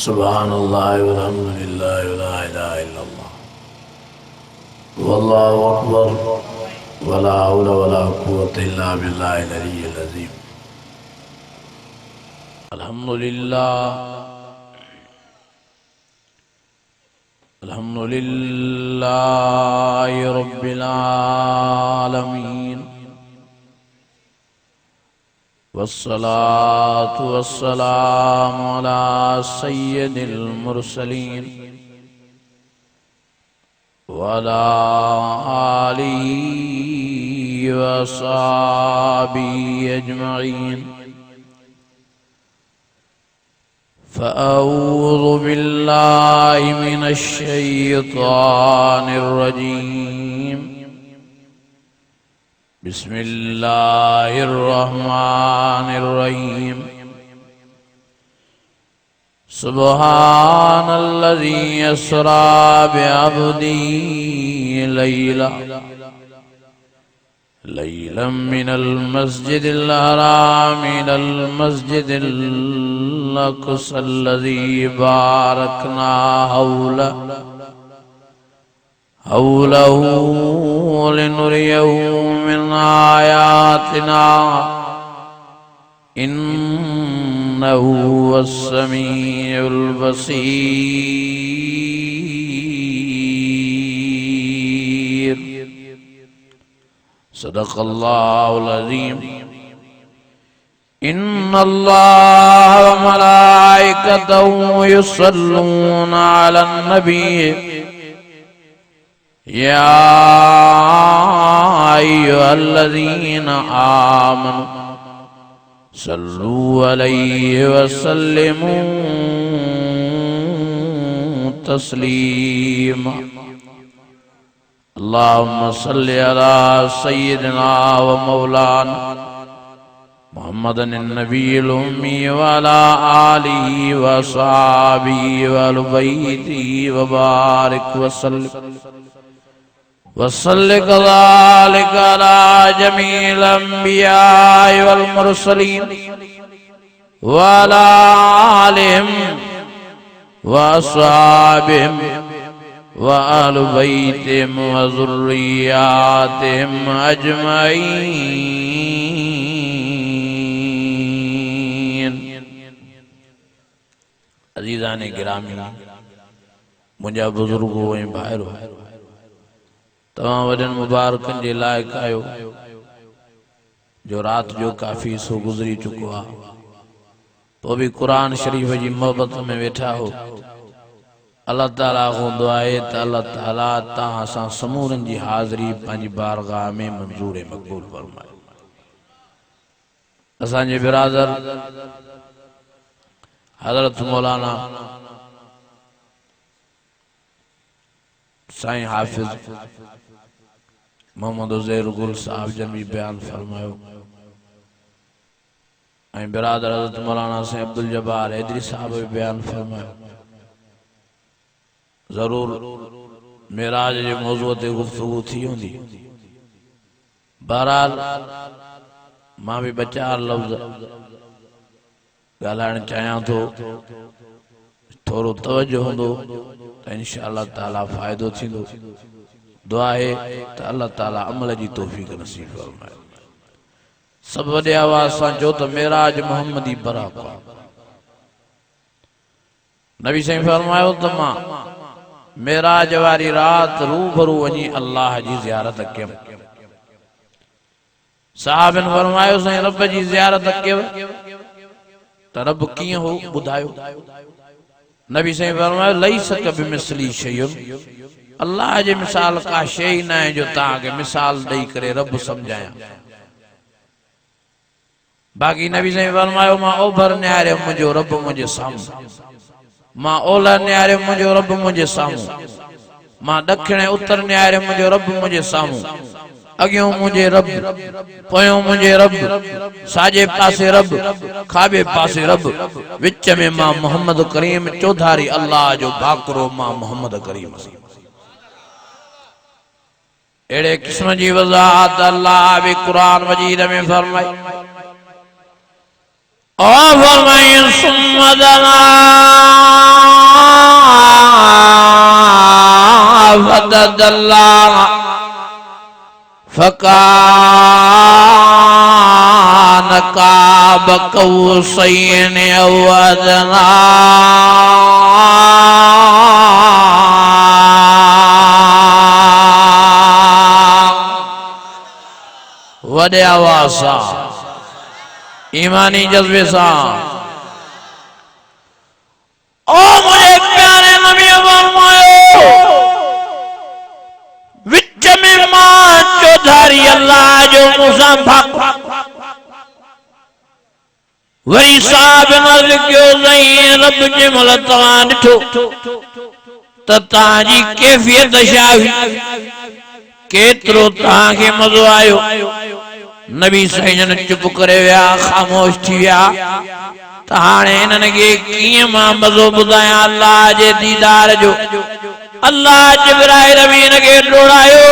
सुब्हानल्लाह वल्हम्दुलिल्लाह वला इलाहा इल्लल्लाह वल्लाहु अकबर वला हौला वला कुव्वता इल्ला बिल्लाहिल अलिय्यिल अज़ीम। अल्हम्दुलिल्लाहि रब्बिल आलमीन वस्सलातु वस्सलामु अला सय्यिदिल मुरसलीन वअला आलिहि वअस्हाबिहि अजमईन। फ़अऊज़ु बिल्लाहि मिनश शैतानिर रजीम। बिस्मिल्लाहिर रहमानिर रहीम। सुब्हानल्लज़ी अस्रा बिअब्दिही लैलन मिनल मस्जिदिल हराम इलल मस्जिदिल अक़सल्लज़ी बारकना हौलहू लिनुरियहू मिन आयातिना इन्नहू वस्समीउल बसीर। सदक़ल्लाहुल अज़ीम। इन्नल्लाह व मलाइकतहू युसल्लूना अलन नबी या अय्युहल्लज़ीना आमनू सल्लू अलैहि वसल्लिमू तस्लीमा। अल्लाहुम्मा सल्लि अला सय्यिदिना व मौलाना मुहम्मदिन नबिय्यिल उम्मी व अला आलिहि व अस्हाबिहि व अहलि बैतिहि व बारिक वसल्लि कज़ालिका अला जमीइल अंबियाइ वल मुरसलीन व अला आलिहिम व अस्हाबिहिम व अहलि बैतिहिम व ज़ुर्रिय्यातिहिम अजमईन। अज़ीज़ाने गिरामी, मुंहिंजा बुजुर्गो ऐं भाइरो, तमाम वॾनि मुबारकनि जे लाइक़ आहियो जो रात जो काफ़ी सो गुज़री चुको आहे, तो भी कुरान शरीफ जी मोहब्बत में वेठा हो। अल्लाह ताला को दुआ है त अल्लाह ताला तव्हां सां समूरनि जी हाज़िरी पंहिंजी बारगाह में मंजूर ऐं मक़बूल फरमाए। असांजे बिरादर हज़रत मौलाना साईं हाफिज मोहम्मद उज़ैर गुल साहब जन भी बयान फरमायो ऐं बिरादर हज़रत मौलाना साईं अब्दुल जब्बार हैदरी साहब भी बयान फरमायो। जरूर मेराज जे मौज़ू ते गुफ्तगू थी होंदी। बहरहाल मां भी ॿ चार लफ़्ज़ ॻाल्हाइण चाहियां थो, थोरो तवज्जो हूंदो त इंशाअल्लाह ताला फ़ाइदो थींदो। दुआ है त अल्लाह ताला अमल जी तौफ़ीक़ नसीब फरमाए। सब वॾे आवाज़ सां चओ त मेराज मोहम्मदी बराक। नबी साईं फरमायो त मां मेराज वारी रात रूबरू वञी अल्लाह जी ज़ियारत कयमि। साहबन फरमायो साईं रब जी ज़ियारत कयव त रब कीअं हो ॿुधायो। नबी साईं फरमायो लैस कबिमिस्ली शैउन, अल्लाह जे मिसाल का शइ न आहे जो तव्हांखे मिसाल ॾेई करे रब सम्झायां। बाक़ी नबी साईं फरमायो मां ओभर निहारियो मुंहिंजो रब मुंहिंजे साम्हूं, मां ओलह निहारियो मुंहिंजो रब मुंहिंजे साम्हूं, मां ॾखिणे उतर निहारियो मुंहिंजो रब मुंहिंजे साम्हूं। अॻियों मुंहिंजे रब, पोयों मुंहिंजे रब, साॼे पासे रब, खाॿे पासे रब, विच में मां मोहम्मद करीम चौधारी अल्लाह जो भाकुरो मां मोहम्मद करीम। एड़े किस्म जी वज़ाहत अल्लाह भी कुरान मजीद में फरमाई। और फरमाई सुम्मा दना फतदल्ला फकान काब कौसैन औ अदना वडे आवाज़ सा ईमानी जज्बे सा ओ मुझे प्यारे नबी फरमायो विच में मां चौधारी अल्लाह जो मूसा भक वरी साहब नज़ क्यों नहीं रब जे मल तवां ॾिठो त तांजी कैफियत छा हुई केतिरो तांखे मज़ो आयो नबी साईं चुप करे विया खामोश थी विया त हाणे हिननि खे कीअं मां मज़ो ॿुधायां अल्लाह जे दीदार जो अल्लाह जिब्राइल अमीन खे डोड़ायो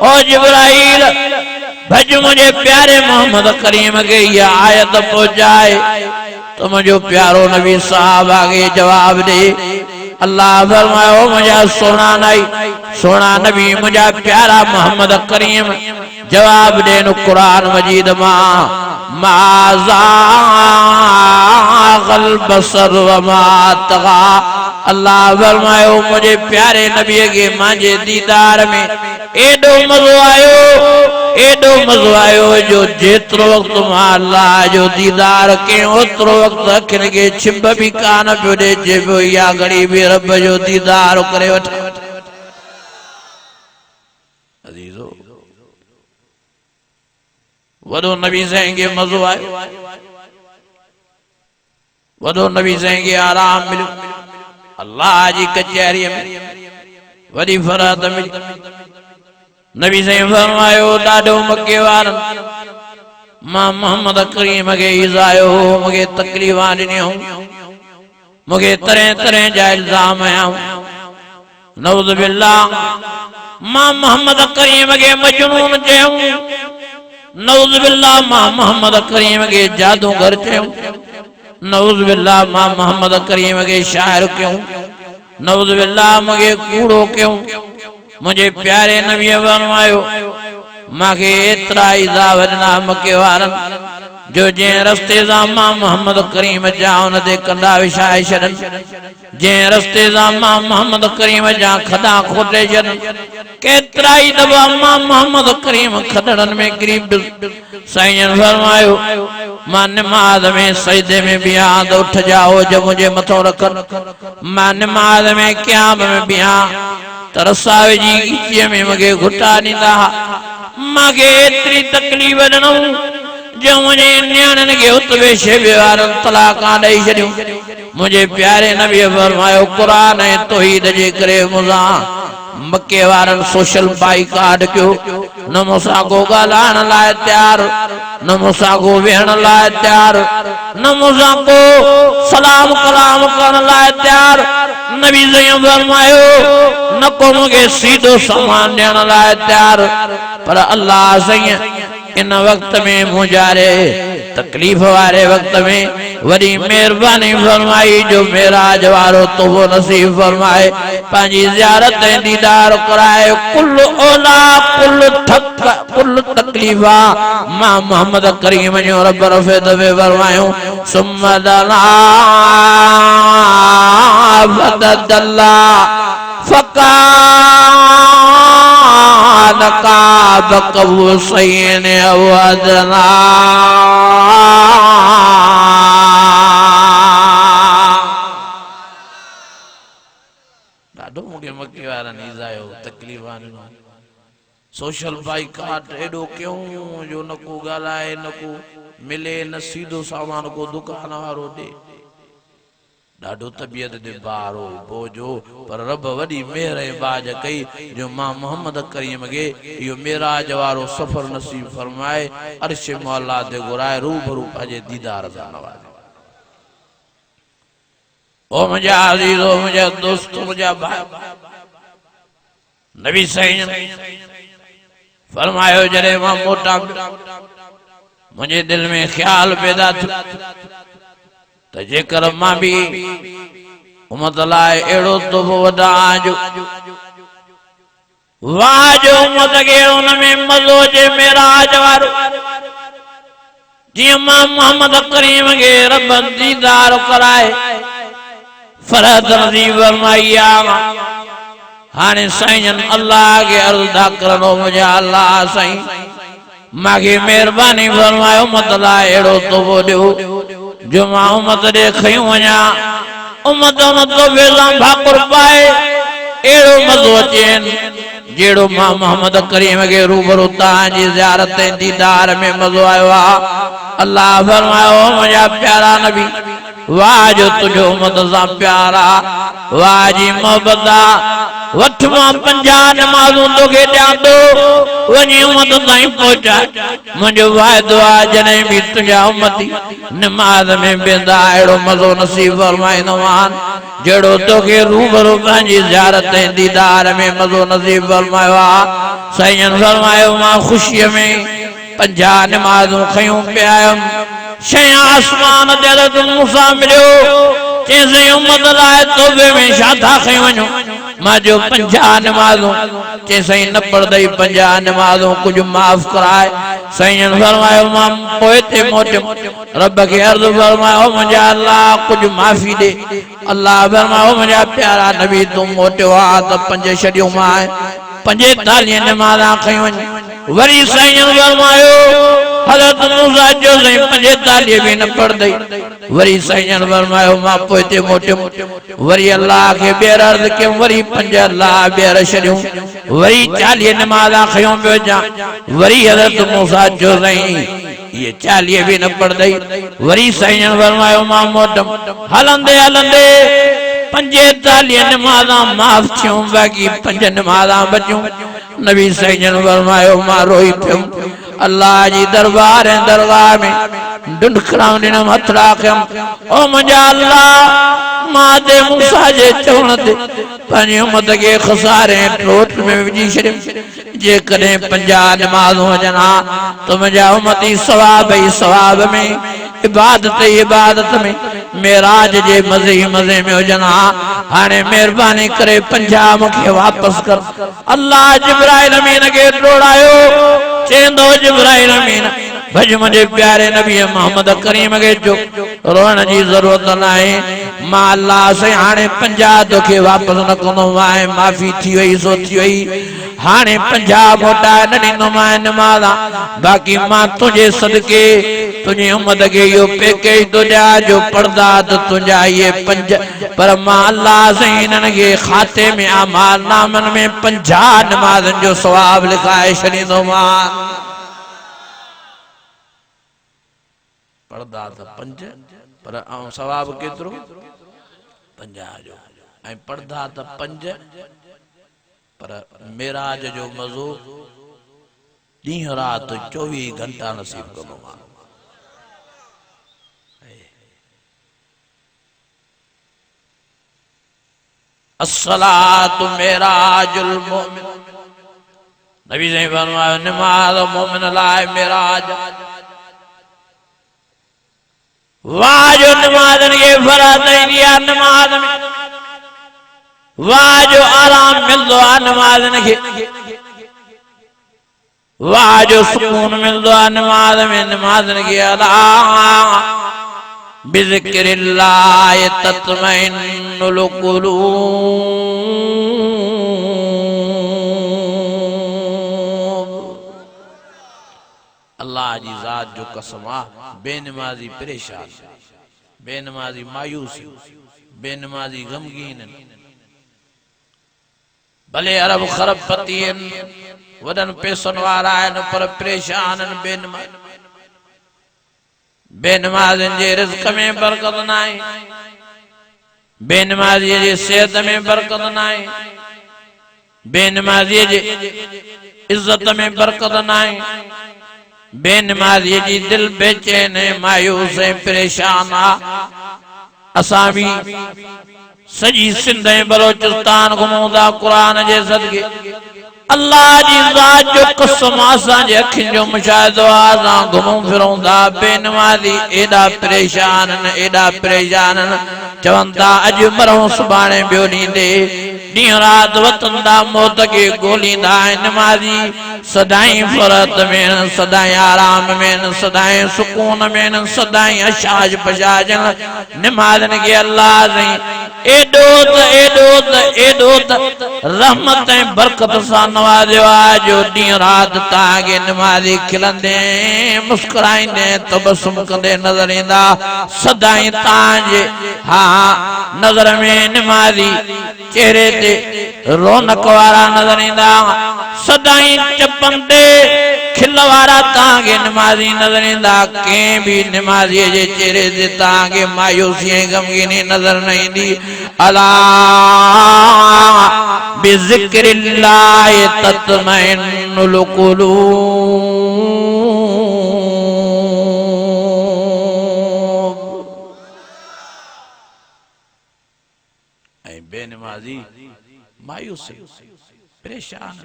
ओ जिब्राइल भज मुझे प्यारे मोहम्मद करीम के ये आयत पहुंचाए तो मुझे प्यारो नबी साहब आगे जवाब दे अल्लाह फरमायो मुझे सोना नबी मुझे प्यारा मोहम्मद करीम जवाब दे नु कुरान मजीद माज़ाग़ल बसर व मा तग़ा अल्लाह फरमायो मुझे प्यारे नबी के मांजे दीदार में एडो मज़ो आयो जो जेतिरो वक्त मां अल्लाह जो दीदार के ओतिरो वक्त अखियुनि खे छिब भी कान पियो ॾे चइबो या घड़ी भी रब जो दीदार करे वठ अज़ीज़ो वॾो नबी साईं खे मज़ो आयो वॾो नबी साईं खे आराम मिलियो अल्लाह जी कचहरीअ में वॾी फरात मिली नबी साईं फरमायो ॾाढो मके वारनि मां मोहम्मद करीम खे इज़ायो मूंखे तकलीफ़ां ॾिनियूं मूंखे तरह तरह जा इल्ज़ाम आया नऊज़ बिल्लाह मां मोहम्मद करीम खे मजनून चयूं नऊज़ बिल्लाह मां मोहम्मद करीम खे जादूगर चयूं नऊज़ बिल्लाह मां मोहम्मद करीम खे शायर क्यों नऊज़ बिल्लाह मूंखे कूड़ो क्यों मुझे प्यारे नबी फरमायो मांखे एतिरा इज़ा वॾना मके वारनि जो जंहिं रस्ते सां मां मोहम्मद करीम जा उन ते कंदा विछाए छॾनि जंहिं रस्ते सां मां मोहम्मद करीम जा खॾा खोटे छॾनि केतिरा ई दफ़ा मां मोहम्मद करीम खॾड़नि में किरी साईं फरमायो मां निमाज़ में सजदे में बिहां त उठ जाओ जो मुझे मथो रखनि मां निमाज़ में क़याम में बिहां तरसावे जी कीचीअ में मूंखे घुटा ॾींदा मूंखे एतिरी तकलीफ़ ॾिनऊं जो मुझे न्याणनि खे उतवे शेबे वारनि तलाक़ां ॾेई छॾियूं मुझे प्यारे नबी फरमायो क़ुरान ऐं तौहीद जे करे मूंसां मके वारनि सोशल बाइकाट कयो न मूंसां को ॻाल्हाइण लाइ तयारु न मूंसां को वेहण लाइ तयारु न मूंसां को सलाम कलाम करण लाइ तयारु नबी साईं फरमायो न को मूंखे सीधो सामान ॾियण लाइ तयारु पर अल्लाह साईं इन वक्त में मुझारे तकलीफ वाले वक्त में वरी मेहरबानी फरमाई जो मेराज वारो तो वो नसीब फरमाए पांजी ज़ियारत दीदार कराए कुल ओला कुल तकलीफा मां मोहम्मद करीम जो रब रफ़े दबे फरमायो सुम्मदला फतदल्ला फकान काब कौसैन औ अदना ॾाढो मूंखे मके वारनि इज़ायो तकलीफ़ां ॾिनो सोशल बाइकाट एॾो क्यों जो न को ॻाल्हाए न को मिले न सीधो सामान को दुकान वारो ॾे ॾाढो तबियत ते बार हो बोझो पर रब वॾी मेहर ऐं बाज कई जो मां मोहम्मद करीम खे इहो मेराज वारो सफ़र नसीब फरमाए अर्श मौला ते घुराए रूबरू पंहिंजे दीदार सां नवाज़े ओ मुंहिंजा अज़ीज़ो मुंहिंजा दोस्त मुंहिंजा भाई नबी साईं फरमायो जॾहिं मां मोटा मुंहिंजे दिल में ख्याल पैदा थियो तो जेकर मां भी उम्मत लाइ अहिड़ो तोहफ़ो वॾा जो वाह जो उम्मत के उनमें मज़ो जे मेराज वारो जी मोहम्मद करीम के रब दीदार कराए फरद नज़ीब फरमाइया हाने साईं अल्लाह के अर्ज़ करनो मुझे अल्लाह साईं मागे मेहरबानी फरमायो उम्मत ला एड़ो तो बोलियो जो मां उम्मत दे खयूं वञा उम्मत तो वेला भाकुर पाए एड़ो मज़ो चेन जेड़ो मां मोहम्मद करीम के रूबरू तांजी ज़ियारत दीदार में मज़ो आयो आ अल्लाह फरमायो मुझा प्यारा नबी वाह जो तुझो उम्मत सा प्यारा वाह जी मोहब्बत वठ मां 50 नमाज़ूं तोखे ॾियां थो वञी उम्मत ताईं पहुचा मुंहिंजो वाइदो आहे जॾहिं बि तुंहिंजा उम्मती नमाज़ में वेंदा अहिड़ो मज़ो नसीब फरमाईंदोमान जहिड़ो तोखे रूबरू पंहिंजी ज़ियारत दीदार में मज़ो नसीब फरमायो आहे साईं फरमायो मां ख़ुशीअ में 50 नमाज़ूं खयूं पिया आयुमि शइ आसमान ते हज़रत मूसा मिलियो चईं उम्मत लाइ तौबे में छा था खयूं वञो मां जो 50 नमाज़ूं चईं साईं न पढ़दई 50 नमाज़ूं कुछ माफ़ कराए साईं फरमायो मां पोइ ते मोटियुमि रब के अर्ज़ फरमायो मुंहिंजा अल्लाह कुछ माफ़ी दे अल्लाह फरमायो मुंहिंजा प्यारा नबी तूं मोटियो आहे त 5 छॾियूं मां 45 नमाज़ां खयूं वञ वरी साईं फरमायो हज़रत मूसा जो साईं 45 भी न पढ़दई वरी साईं फरमायो मां पोइ ते मोटियुमि वरी अल्लाह के ॿीहर अर्ज़ कयमि वरी 5 अल्लाह ॿीहर छॾियूं वरी 40 नमाज़ां खयूं पियो अचां वरी हज़रत मूसा जो साईं ये 40 भी न पढ़दई वरी साईं फरमायो मां मोटम हलंदे हलंदे 45 नमाज़ां माफ़ थियूं बाक़ी 5 नमाज़ां बचियूं नबी साईं फरमायो मां रोई पियुमि अल्लाह जी दरबार दरगाह में ढुंढकड़ा ॾिनमि हथ राखियमि ओ मुंहिंजा अल्लाह मां ते मूसा जे चवण ते पंहिंजी उम्मत खे खसारे ट्रोट में विझी छॾियमि जेकॾहिं 50 नमाज़ूं अचनि हा त मुंहिंजा उम्मती सवाब ई सवाब में इबादत में मेराज जे मज़े में हुजनि हा हाणे महिरबानी करे 50 मूंखे वापसि कर अल्लाह जिब्राइल अमीन खे दौड़ायो चेंदो जिब्राइल अमीन भज मुझे प्यारे नबी मोहम्मद करीम के जो रोण जी जरूरत नाहे मां अल्लाह से हाणे 50 तोखे वापस न कंदो मां माफ़ी थी वई सो थी वई हाणे 50 मोटाए न ॾींदो मां नमाज़ बाक़ी मां तुझे सदके तुझी उम्मत के यो पैकेज तो ॾियां जो पर्दा तो तुझा ये 5 पर मां अल्लाह से इन्हनि खे खाते में अमाल नामन में 50 नमाज़न जो सवाब लिखाए छॾींदो मां पर्दा तो 5 पर सवाब केतिरो 50 जो ऐं पर्दा तो 5 पर मेराज जो मज़ो ॾींहुं राति 24 घंटा नसीब कंदो मां अस्सलातु मेराजुल मोमिन नबी ने फरमाया नमाज मोमिन लाए मेराज वाह जो नमाज के फर्ज दिया नमाज में वाह जो आराम मिलदो आ नमाज के वाह जो सुकून मिलदो आ नमाज के अदा बिज़िक्रिल्लाह तत्मइन्नुल कुलूब अल्लाह जी जात जो कसम आ बेनमाजी परेशान बेनमाजी मायूस बेनमाजी गमगीन भले अरब खरब पति वडन पैसन वारा आहिनि पर परेशान बेनमाज़िन जे रिज़्क़ में बरकत नाहे बेनमाज़ीअ जे सेहत में बरकत नाहे बेनमाज़ीअ जे इज्जत में बरकत नाहे बेनमाज़ीअ जी दिल बेचैन मायूस परेशान आ असां भी सजी सिंध बलोचिस्तान घुमूं था कुरान जे सदके अल्लाह जी जात जो कसम असां जे अखियुनि जो मुशाहिदो आहे असां घुमूं फिरूं था बेनमाज़ी एॾा परेशान चवनि था अॼु मरूं सुभाणे ॿियो ॾींहुं ॾे डी रात वतंदा मौत के गोलींदा नमाजी सदाई फरत में सदाई आराम में सदाई सुकून में सदाई अशाज पशाजन नमाजन के अल्लाह से एडोत रहमत बरकत सा नवाजो जो डी रात तागे नमाजी खिलंदे मुस्कुराइंदे तबसुम कंदे नजर इंदा सदाई ताजे हाँ नजर में नमाजी चेहरे ते रौनक वारा नजर इंदा सदाई चपंदे खिलवारा तांगे नमाजी नजर इंदा के भी नमाजी जे चेहरे से तांगे मायूसी गमगीनी नजर नहीं दी अला बिज़िक्रिल्लाह तत्मइन्नुल क़ुलूब ऐ बेनमाजी मायूस परेशान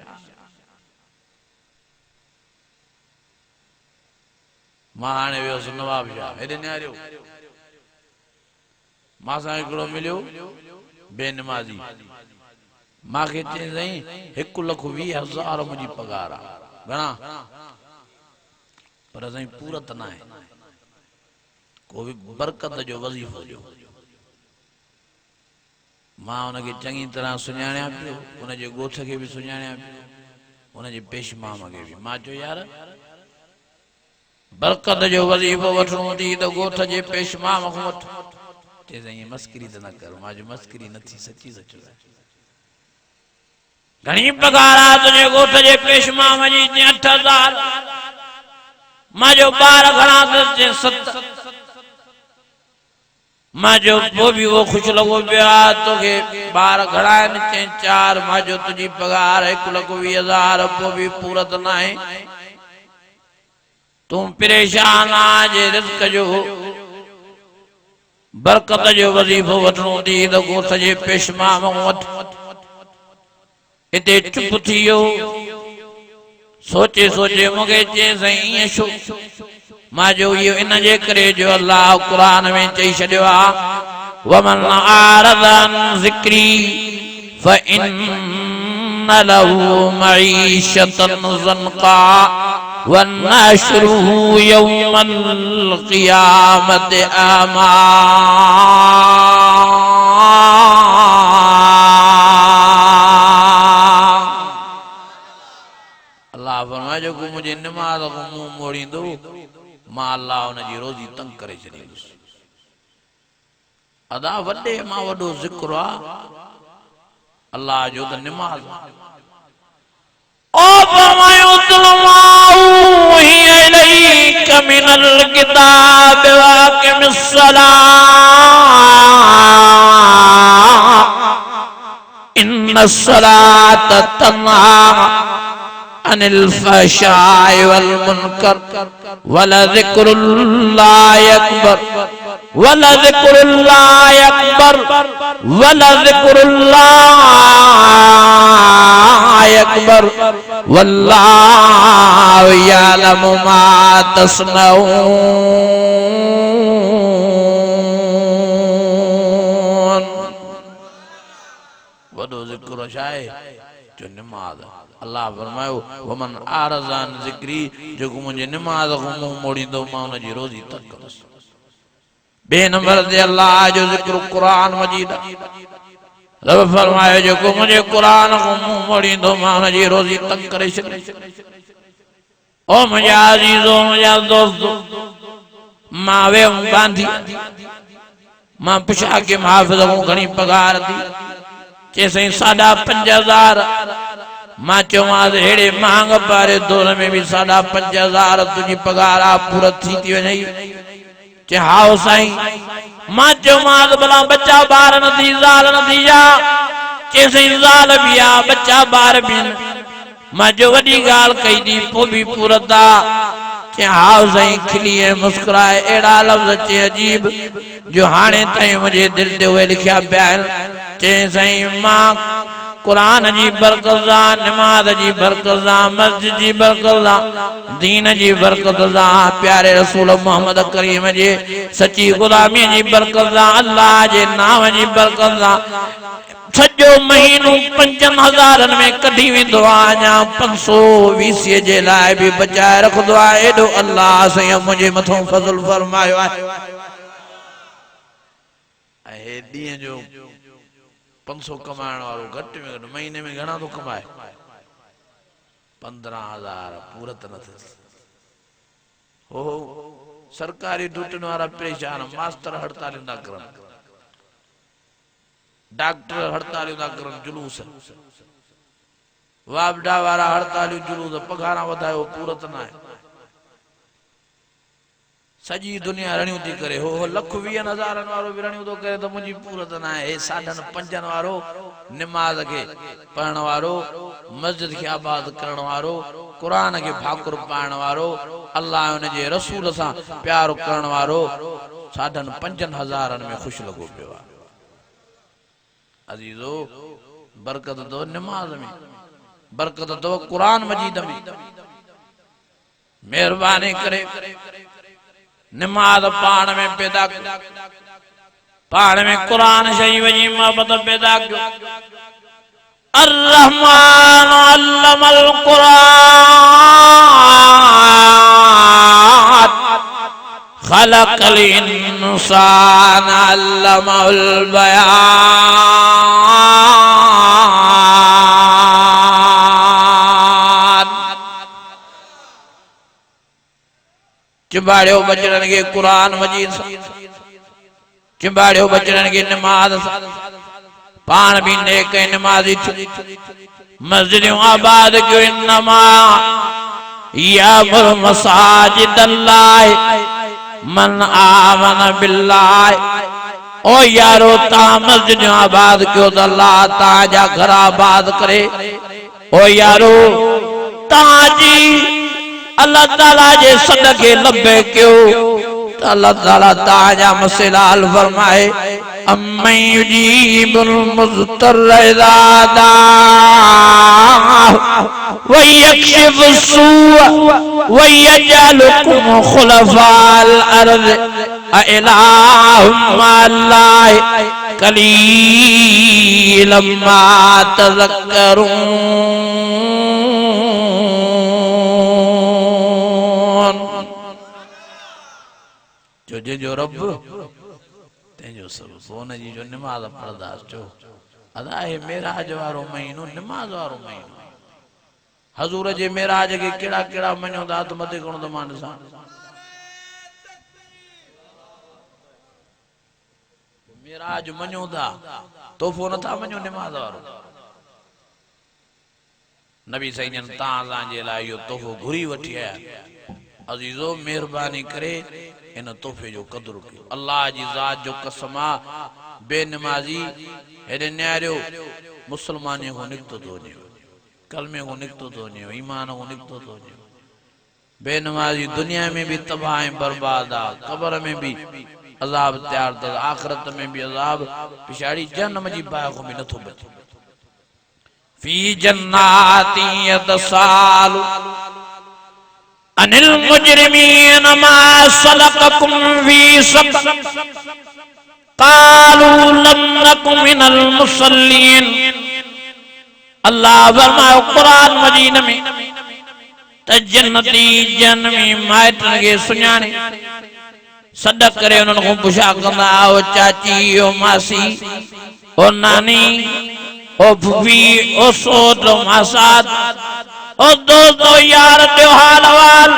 मां ने वियोसि नवाब शाह हेॾे निहारियो मां सां हिकिड़ो मिलियो बेनमाज़ी मूंखे चई साईं 1,20,000 मुंहिंजी पगार आहे घणा पर साईं पूरत न आहे को बि बरकत जो वज़ीफ़ो ॾियो मां उनखे चङी तरह सुञाणिया पियो उनजे ॻोठ खे बि सुञाणिया पियो उनजे पेशमाम खे बि मां चयो यार बरकत जो वज़ीफ़ो वठणो थी त ॻोठ जे पेशमाम खां वठ चई साईं मस्करी त न कर मां जो मस्करी न थी सची सच घणी पगार आहे तुंहिंजे ॻोठ जे पेशमाम जी 8,000 मां जो ॿार घणा अथसि 7 मां जो वो भी वो खुश लगो पिया तोखे ॿार घणा आहिनि चई 4 मां जो तुंहिंजी पगार 1,20,000 पोइ बि पूरत न आहे तू परेशान आज रिज़्क़ जो बरकत जो वज़ीफ़ो वठणो थी त ॻोठ जे पेशमाम वठ इते चुप थी वियो सोचे सोचे मूंखे चई साईं ईअं छो मां जो इहो इन जे करे जो अल्लाह क़ुरान में चई छॾियो आहे वमन आरज़ अन ज़िक्री फ़इन्न लहू मईशतन ज़नक़ा वनहशरुहु यौमल क़ियामत अमा अल्लाह फरमाए जो मुझे नमाज को मुंह मोड़ींदो मां अल्लाह उन जी रोज़ी तंग करे छॾींदुसि अदा वॾे मां वॾो ज़िक्र आहे अल्लाह जो त नमाज ओ फरमायो तुलमाऊ हिया इलैका मिनल किताब वाक़िमिस सलाह इन्नस सलात तन्हा अनिल फहशाइ वल मुनकर वलज़िक्रुल्लाहि अकबर वलज़िक्रुल्लाहि अकबर वलज़िक्रुल्लाहि अकबर वल्लाहु यअलमु मा तस्नऊन वॾो ज़िक्र छा आहे जो नमाज़ अल्लाह फरमायो वमन आरज़ अन ज़िक्री जो मुझे नमाज को मुंह मोड़ींदो मां उन जी रोज़ी तंग कंदुसि बे नंबर ते अल्लाह जो ज़िक्र क़ुरान मजीद रब फरमायो जो मुझे कुरान को मुंह मोड़ींदो मां उन जी रोज़ी तंग करे छॾींदुसि ओ मुंहिंजा अज़ीज़ो मुंहिंजा दोस्तो मां वियुमि गांधी मां पुछा के हाफ़िज़ को घणी पगार थी चई साईं 5,500 मां चयोमांसि हेड़े महांग पारे दौर में भी 5,500 तुझी पगार पूरा थी थी वञे चए हाओ साईं मां चयोमांसि भला बच्चा ॿार न थी ज़ाल न थी जा चए साईं ज़ाल भी आ बच्चा ॿार भी मां जो वॾी ॻाल्हि कई थी पोइ बि पूरत आहे चए हाओ साईं खिली ऐं मुस्कुराए अहिड़ा लफ़्ज़ चए अजीब जो हाणे ताईं मुंहिंजे दिलि ते उहे लिखिया पिया आहिनि चए साईं मां कुरान जी बरकत सां नमाज जी बरकत सां मस्जिद जी बरकत सां दीन जी बरकत सां प्यारे रसूल मोहम्मद करीम जे सची गुलामी जी बरकत सां अल्लाह जे नाम जी बरकत सां सजो महीनो 5000 में कढी वेंदो आहियां 520 जे लाइ भी बचाए रखदो आहे। एडो अल्लाह से मुझे मथों फज़ल फरमायो आहे। ए ॾींहं जो 500 कमाइण वारो घटि में घटि महीने में घणा तो कमाए 15000 पूरत न थिए। हो सरकारी ड्यूटियुनि वारा परेशान, मास्टर हड़तालियूं था करनि, डॉक्टर हड़तालियूं था करनि, जुलूस वाबडा वारा हड़तालियूं जुलूस, पघारां वधायो पूरत न आहे। सजी दुनिया रणियूं थी करे। हो 1,20,000 वारो भी रणियूं थो करे तो मुंहिंजी पूरत न आहे। 5.5 वारो निमाज़ के पढ़ण वारो, मस्जिद के आबाद करण वारो, कुरान के भाकुर पाइण वारो, अल्लाह उन जे रसूल सां प्यार करण वारो 5.5 में खुश लगो पियो आहे। अजीजो बरकत दो निमाज़ में, बरकत दो कुरान मजीद में। मेहरबानी करे निमाज पाण में पैदा, पाण में कुरान शरीफ जी मोहब्बत पैदा कयो। अर्रहमान अल्लमल कुरान खलकल इंसान अल्लमहुल बयान। चिंबाड़ियो बचड़न के कुरान मजीद, चिंबाड़ियो बचड़न के नमाज, पान भी नेक नमाजी मस्जिदों आबाद क्यों। इन्नमा यामुरु मसाजिदल्लाह मन आमन बिल्लाह। ओ यारो ता मस्जिदों आबाद क्यों तो अल्लाह ताजा घर आबाद करे। ओ यारो ताजी अल्लाह ताला जे सदके लबे क्यों तो अल्लाह ताला ताजा मसला हल फरमाए। अम्मन युजीबुल मुज़्तर्र इज़ा दाअ व यक्शिफुस सूअ व यजअलुकुम खुलफाअल अर्ज़ अइलाहुम मअल्लाहि कलीलन मा तज़क्करून। जो रब तेजो सब सोन जी जो नमाज पढ़दास जो अदा है। मेराज वारो महीनो नमाज वारो महीनो। हजूर जे मेराज के केड़ा केड़ा मनो दा तो मते कोन तो मान सा। मेराज मनो दा तोहफो न था मनो नमाज वारो। नबी सही जन तां जे लाइ यो तोहफो घुरी वठी आया। अजीजो मेहरबानी करे इन तोहफे जो कदर कयो। अल्लाह जी जात जो कसमा बेनमाजी हेडे न्यारो मुसलमानी हो निकतो तो ने, कलमे हो निकतो तो ने, ईमान हो निकतो तो ने। बेनमाजी दुनिया में भी तबाह बर्बाद आ, कब्र में भी अजाब तैयार द, आखिरत में भी अजाब। पिछाड़ी जन्म जी बाय को भी नथो बचे। फी जन्नाती यतसालु अनिल मुजरिमीन मा सलककुम फी सक़र क़ालू लम नकु मिनल मुसल्लीन। अल्लाह फरमायो कुरान मजीद में त जन्नती जन्मी माइटन के सुञाणे सॾ करे उन्हनि खां पुछा कंदा, ओ चाची, ओ मासी, ओ नानी, ओ फुफी, ओ सोट, ओ मासात, ओ दोस्तो यार त्योहार वाल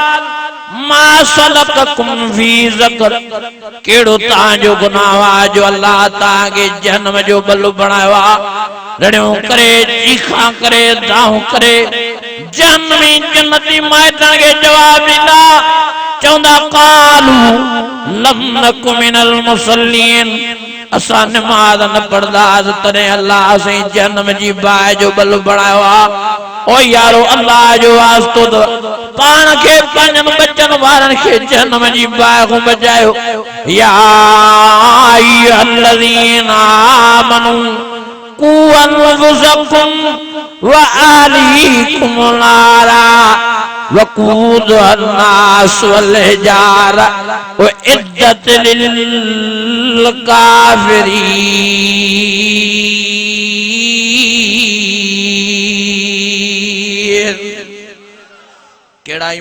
मा सलककुम फी ज़क़र। केड़ो तांजो गुनाह आ जो अल्लाह तांगे जहन्नम जो बल्लू बनायो आ। रड़ियों करे, चीखा करे, दाहू करे। जन्नमी जन्नती माइटन के जवाब ॾींदा चवंदा क़ालू लम नकु मिनल मुसल्लीन। असां नमाज न पढ़दास तने अल्लाह से जन्नम जी बाय जो बल्लू बनायो आ। ओ यारो अल्लाह जो वास्तो तो पान के पंजन बच्चन वारन के जन्म जी बाय को बचायो। या अय्युहल्लज़ीना आमनू कू अनफुसकुम व अहलीकुम नारा वक़ूदुहा अन्नास वल हिजारा उइद्दत लिल काफिरीन।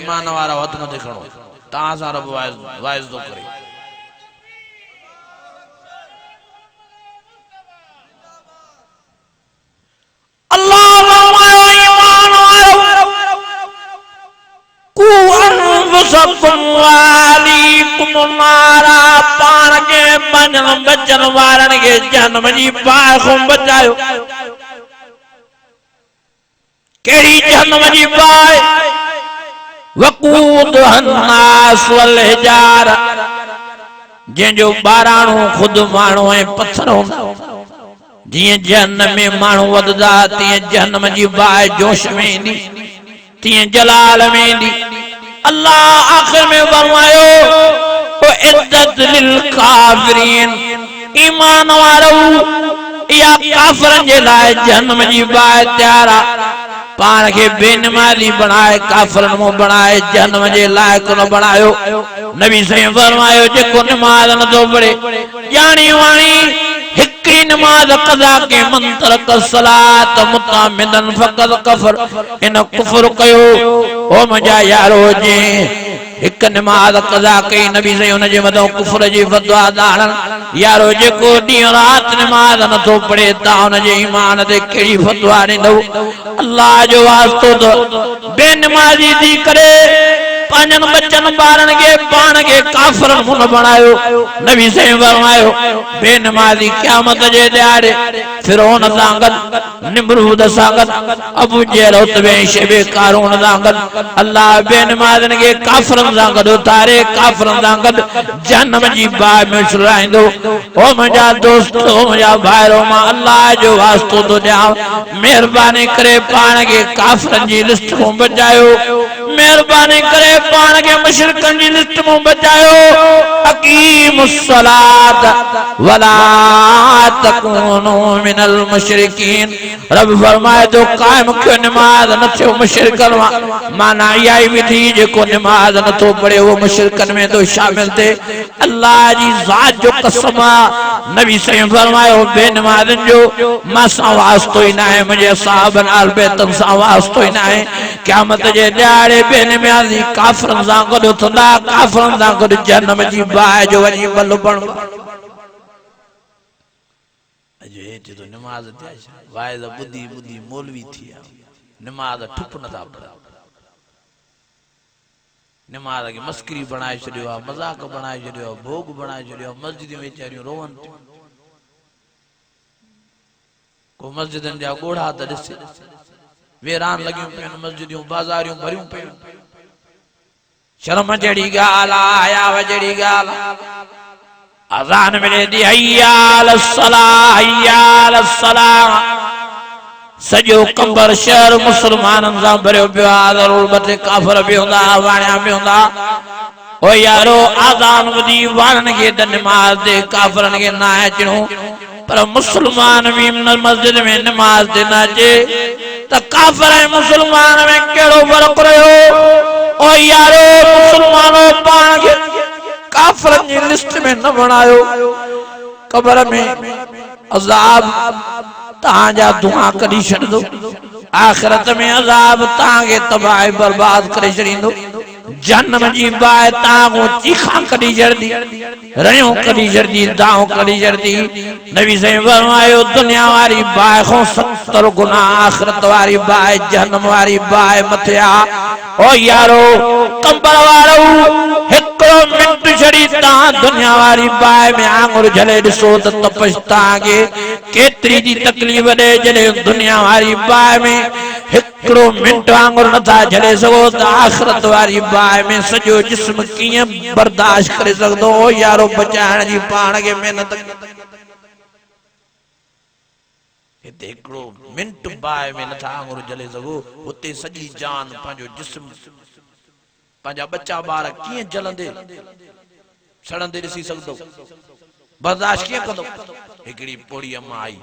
ईमान वारा हथ न खणो तहां सां रब वाइज तो करे अल्लाह फरमायो ईमान वारो कु अनफुसकुम वालिकुम नारा पाण के बनन बचन वारन के जन्म जी बाह को बचायो केड़ी जन्म जी बाह वकूद अन्नास वल हिजार जो बाराणो खुद मानो है पत्थर होंदा जिए जहन्नम में मानो वददा तिए जहन्नम जी बाह जोश में दी तिए जलाल में दी अल्लाह आखिर में फरमायो ओ इद्दत लिल काफिरीन ईमान वारो या काफरन जे लाए जहन्नम जी बाह त्यारा पान के बेनमाजी बनाए काफरन मो बनाए जन्म जे लायक न बनायो नबी सही फरमायो जेको नमाज न तो पढ़े जानी वाणी हिकड़ी नमाज कदा के मंत्र क सलात मुतामिदन फकद कफर इन कुफर कयो ओ मजा यारो जे एक नमाज कदा कई नबी से उन जे मदो कुफर जी फतवा दाणन यारो जेको दी रात नमाज न तो पढ़े ता उन जे ईमान दे केड़ी फतवा ॾिनो अल्लाह जो वास्तो तो बेनमाजी दी करे पांजन बच्चन बारन के पान के काफरन मुन बनायो नबी से फरमायो बेनमाजी क़यामत जे ॾियारे फिरौन सां निमरूद सां अबू जहल उतबे शेबे कारून सां अल्लाह बेनमाजन के काफरन सां उतारे काफरन सां जहन्नम जी बाह में छुड़ाईंदो ओ मुंहिंजा दोस्त ओ मुंहिंजा भाइरो मां अल्लाह जो वास्तो तो ॾियां मेहरबानी करे पान के काफरन जी लिस्ट में बचायो मेहरबानी करे पान के मुशरिकन जी लिस्ट में बचायो अकीमुस सलात वला तकुनु मिनल मुशरिकीन रब फरमाए तो कायम क्यों नमाज न थियो मुशरिकन माना यही भी थी जेको नमाज न तो पढ़े वो मुशरिकन में तो शामिल थे अल्लाह जी जात जो कसम नबी सही फरमायो बेनमाजन जो मां वास्तो ही ना है मुझे साहबन आल बैतन सा वास्तो ही ना है क़यामत जे ॾियारे बेनमाजी काफरन सां गॾु उथंदा काफरन सां गॾु जहन्नम जी बाह जो वञी बलबण अजो हेठि तो नमाज थिया वाइज़ बुधी बुधी मौलवी थी नमाज ठुप नथा पढ़ा नमाज के मस्करी बनाए छॾियो आहे मज़ाक बनाए छॾियो आहे भोग बनाए छॾियो आहे मस्जिद में वेचारियूं रोवन थियूं को मस्जिदन जा ॻोढ़ा त ॾिसे वेरान लगियूं पियूं मस्जिदियूं बाज़ारियूं भरियूं पियूं शर्म जड़ी गाल आया वजड़ी गाल अज़ान मिले दी हय्या अलस सलाह हय्या अलस सलाह सजो कंबर शहर मुसलमानन सां भरियो पियो आहे ज़रूर मथे काफ़िर बि हूंदा वाणिया बि हूंदा ओ यारो आज़ान ॿुधी वाणनि खे त नमाज़ ते काफ़िरनि खे न अचणो पर मुसलमान भी मस्जिद में नमाज ते न अचे त काफ़िर ऐं मुसलमान में कहिड़ो फ़र्क़ु रहियो ओ यारो मुसलमानो पाण खे काफ़िरनि जी लिस्ट में न बणायो कब्र में अज़ाब तहांजा दुआ कढी छॾंदो आखिरत में अज़ाब तहांखे तबाह बर्बाद करे छॾींदो जहन्नम जी बाह तहां चीखा कढी छॾंदी रहियो कढी छॾंदी दाव कढी छॾंदी नबी से फरमायो दुनिया वारी बाह खां 70 गुना आखिरत वारी बाह जहन्नम वारी बाह मथे आ ओ यारो कंबर वारो हिकड़ो मिनट छड़ी ता दुनिया वारी बाह में आंगुर झले ॾिसो त तपश तांगे केतरी जी तकलीफ़ दे जने दुनिया वारी बाह में हिकड़ो मिनट आंगुर नथा झले सको त आखिरत वारी बाह में सजो जिस्म किए बर्दाश्त करे सकदो ओ यारो बचाण जी पाण के मेहनत हिते हिकड़ो मिनट बाह में नथा आंगुर झले सको उते सजी जान पांजो जिस्म पांजा बच्चा बार किए जलंदे सड़ंदे ॾिसी सकदो बर्दाश्त किए कंदो हिकड़ी पोड़ी अम्मा आई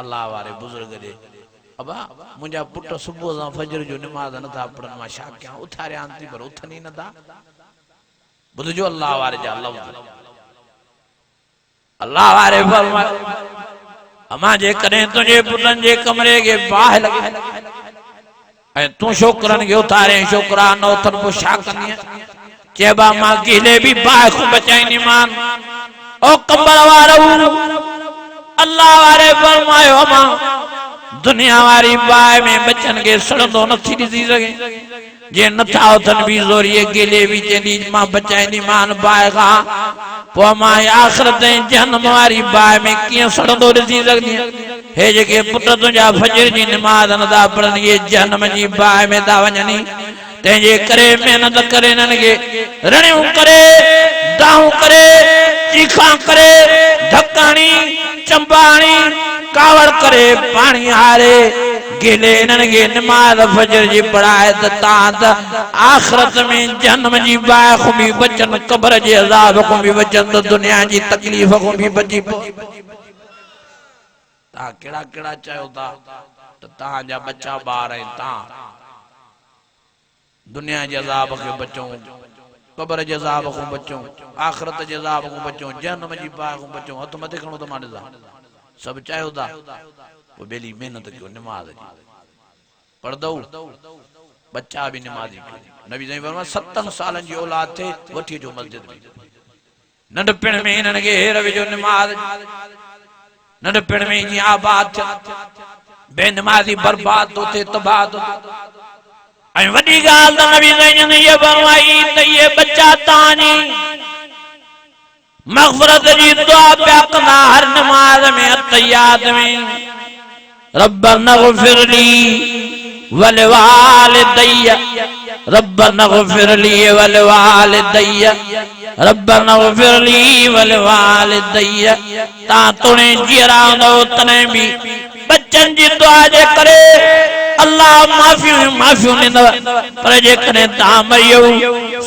अल्लाह वारे बुजुर्ग दे अबा मुंजा पुट सुबह सा फजर जो नमाज नथा पढ़न मा शा क्या उठारिया आंती पर उथनी नथा बुझो अल्लाह वारे जा अल्लाह वारे फरमाए अमा जे कने तुझे पुटन जे कमरे के बाह लगे तू छोकरन के उतारे छोकरान उथन को छा कंदी चेबा मां गिले भी बाय को बचाईनी मान ओ कंबल वारो अल्लाह वारे फरमायो मां दुनिया वारी बाय में बचन के सड़दो नथी दी सके जे नथा उथन भी जोरिए गिले भी चेनी मां बचाईनी मान बाय का पो मां आखिरत जन्म वारी बाय में किए सड़दो दी सकदी हे जेके पुट तुझा फजर जी नमाज नदा पढ़न ये जन्म जी बाय में दा वञनी तेजे करे मेहनत करे नन के रणियों करे दाऊ करे चीखा करे धक्कानी चंबाणी कावड़ करे पानी हारे गिले नन के नमाज फजर जी पढ़ाए त आखिरत में जन्म जी बाय को भी बचन कब्र जे अजाब को भी बचन तो दुनिया जी तकलीफ को भी बची ता केड़ा केड़ा चाहो ता ता जा बच्चा बार है ता दुनिया जे अजाब के बचो कब्र जे अजाब को बचो आखिरत जे अजाब को बचो जन्म जी बाय को बचो हथ मथे खणो तो माने दा सब चाहो ता वो बेली मेहनत क्यों नमाज पढ़ दो बच्चा भी नमाजी नबी सही फरमाया 70 सालन जी औलाद थे वठी जो मस्जिद में नंढपिण में इन्हनि खे हेर जो नमाज नंढपिण में जी आबाद बेनमाजी बर्बाद तो थे तबाह तो ऐं वडी गाल त नबी सही ने ये फरमाई त ये बच्चा तानी मग़फ़िरत जी दुआ पिया कंदा हर नमाज में अतहियात में रब्बना इग़फ़िर ली वलिवालिदैया रब्बना इग़फ़िर ली वलिवालिदैया रब्बना इग़फ़िर ली वलिवालिदैया ता तुने जीरा दो तने भी बच्चन जी दुआ जे करे अल्लाह माफी माफी ने पर जे कने ता मरियो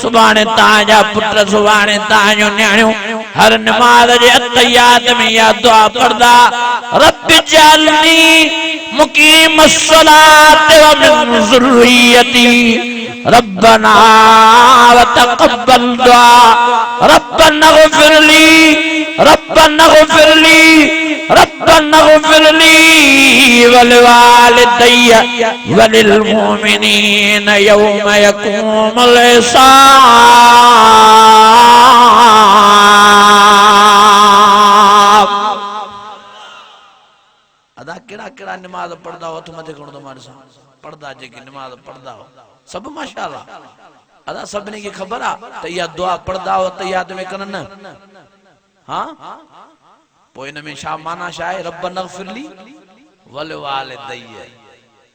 सुभाणे ता जा पुत्र सुभाणे ता जो न्याणियो हर नमाज जे अतहियात में या दुआ पढ़दा रब्बि जअलनी मुकीम अस्सलात व मिन ज़ुर्रियती रब्बना व तक़ब्बल दुआ रब्बना इग़फ़िर ली रब्बना इग़फ़िर ली रब्बना इग़फ़िर ली वलिवालिदैया वलिल मुमिनीन यौम यक़ूमुल हिसाब अदा केड़ा केड़ा नमाज पढ़दा हो तो मथे खणो तो मारे सा पढ़दा जे की नमाज पढ़दा हो सब माशाअल्लाह अदा सबने की खबर आ त या दुआ पढ़दा हो त याद में करन हां पो इन में शा माना शा है रब्बना इग़फ़िर ली वलिवालिदैया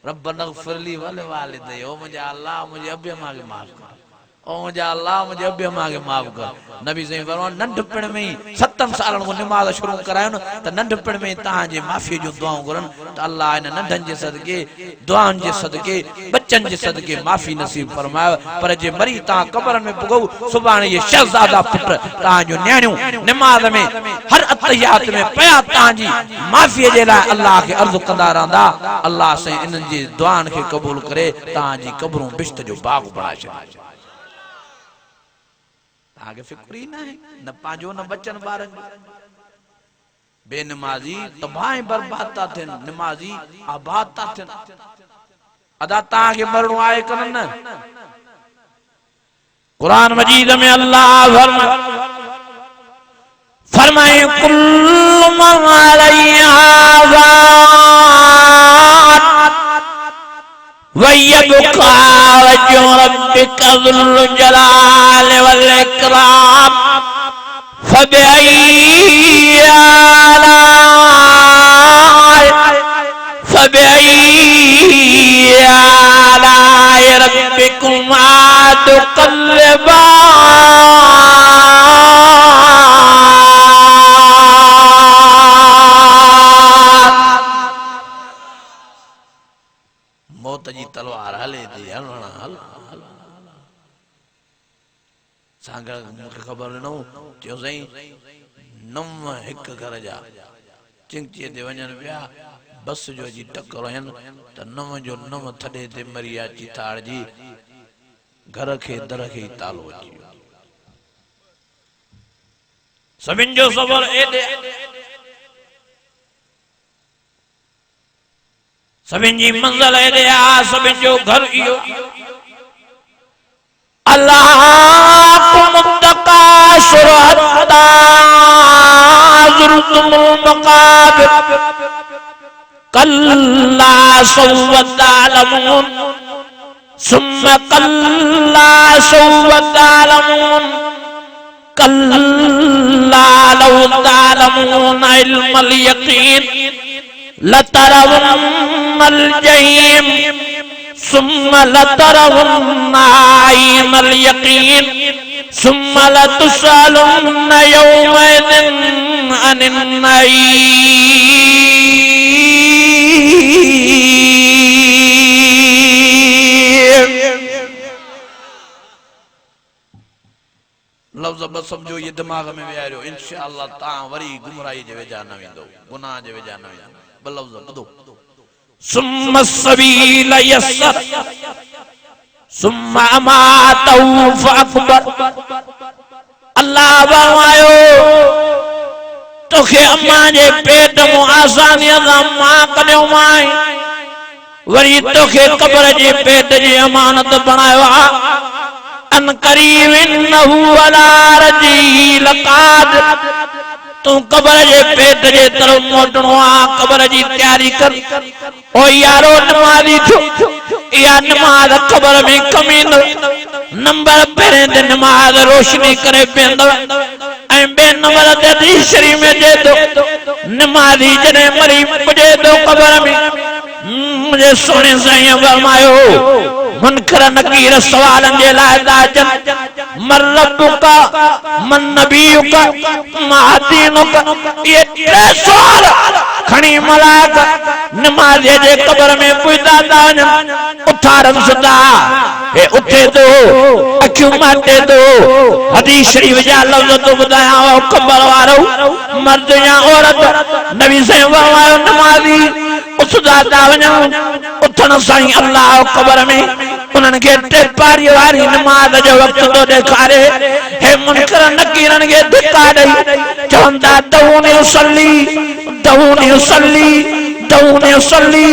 रब्बना इग़फ़िर ली वलिवालिदैया ओ मुझे अल्लाह मुझे अब्बे मांगे माफ कर ओ मुझे अल्लाह मुझे अब्बे मांगे माफ कर नबी सही फरमाया नंढपिण में 70 सालन को नमाज शुरू करायो न त नंढपिण में ता जे माफी जो दुआऊं करन त अल्लाह इन नंढन जे सदके दुआन जे सदके बच्चन जे सदके माफी नसीब फरमायो पर जे मरी ता कब्र में पुगो सुभाणे ये शहजादा पुत्र ता जो न्याणियों नमाज में हर अतहियात में पया ता जी माफी जे ला अल्लाह के अर्ज कंदा रहंदा अल्लाह से इन जे दुआन के कबूल करे ता जी कब्रों बिश्त जो बाग बणाए छे आगे फिक्र ही ना है न पांजो न बच्चन बारन बेनमाजी तबाह बर्बाद ता थे नमाजी आबाद ता थे अदा ता के मरणो आए करन कुरान मजीद में अल्लाह फरमाए कुल्लु मन अलैहा वयबका वजहु रब्बिका ज़ुल जलाल वल इकराम फबिअय्यि आलाइ रब्बिकुमा तुकज़्ज़िबान मौत जी तलवार हले थी हलना हल सांगा मुझे खबर न हो जो सही नम एक घर जा चिंची ते वजन विया बस जो जी टक्कर हन त नम जो नम थडे ते मरिया चिताड़ जी घर के दर के तालो अची सभिन जो सबर एडे सभिन जी मंजिल हेॾे आ, सभिन जो घर इहो। अल्लाह मुत्तका सुरहता जुर्तुल मकाबिर कल्ला सवदालमून सुम्मा कल्ला सवदालमून कल्ला लौ तालमून इल्मल यकीन लतरवन्नल जहीम सुम्मा लतरवन्ना आइनल यकीन सुम्मा लतुसअलुन्न यौमइदिन अनिन नईम। लफ्ज़ बस समझो ये दिमाग में विहारियो, इंशाअल्लाह तां वरी गुमराही जे वेझा न वेंदो, गुनाह जे वेझा न वेंदो। ब लफ्ज़ ॿुधो। सुम्मा सबील यस्सर सुम्मा अमातहु फअकबर। अल्लाह फरमायो तोखे अम्मा जे पेट मो आसानीअ सां मां कढियो माई, वरी तोखे क़ब्र जे पेट जी अमानत बणायो आ। अन करीब इन्नहु अला रजी लकाद। तू क़ब्र जे पेट जे तरफ मोटणो आ, क़ब्र जी तैयारी कर। ओ यारो नमाज़ी थियो, या नमाज क़ब्र में कमी न। नंबर पहिरें ते नमाज रोशनी करे पेंदव, ऐं ॿिए नंबर ते हदीस शरीफ़ में जे तो नमाज़ी जॾहिं मरी पुॼे थो क़ब्र में, मुझे सोने साईं फरमायो मुनकर नकीर सवालन जे लाइ था अचनि। मन रब्बुका मन नबीयुका मा दीनुका। ये टे सवाल खणी मलाइका नमाज़ी जे क़ब्र में पुॼंदा था वञनि। उथारनि सुधा हे उथे थो, अखियूं माटे थो। हदीस शरीफ़ जा लफ़्ज़ तो ॿुधायांव, क़ब्र वारो मर्द या औरत। नबी साईं फरमायो नमाज़ी उथदा था वञनि। उथण साईं अल्लाह क़ब्र में उन्हनि खे टे पारी वारी नमाज़ जो वक़्तु थो ॾेखारे। हे मुनकर नकीरनि खे धिका ॾेई चवंदा दऊनी उसली दऊनी उसली दऊनी उसली।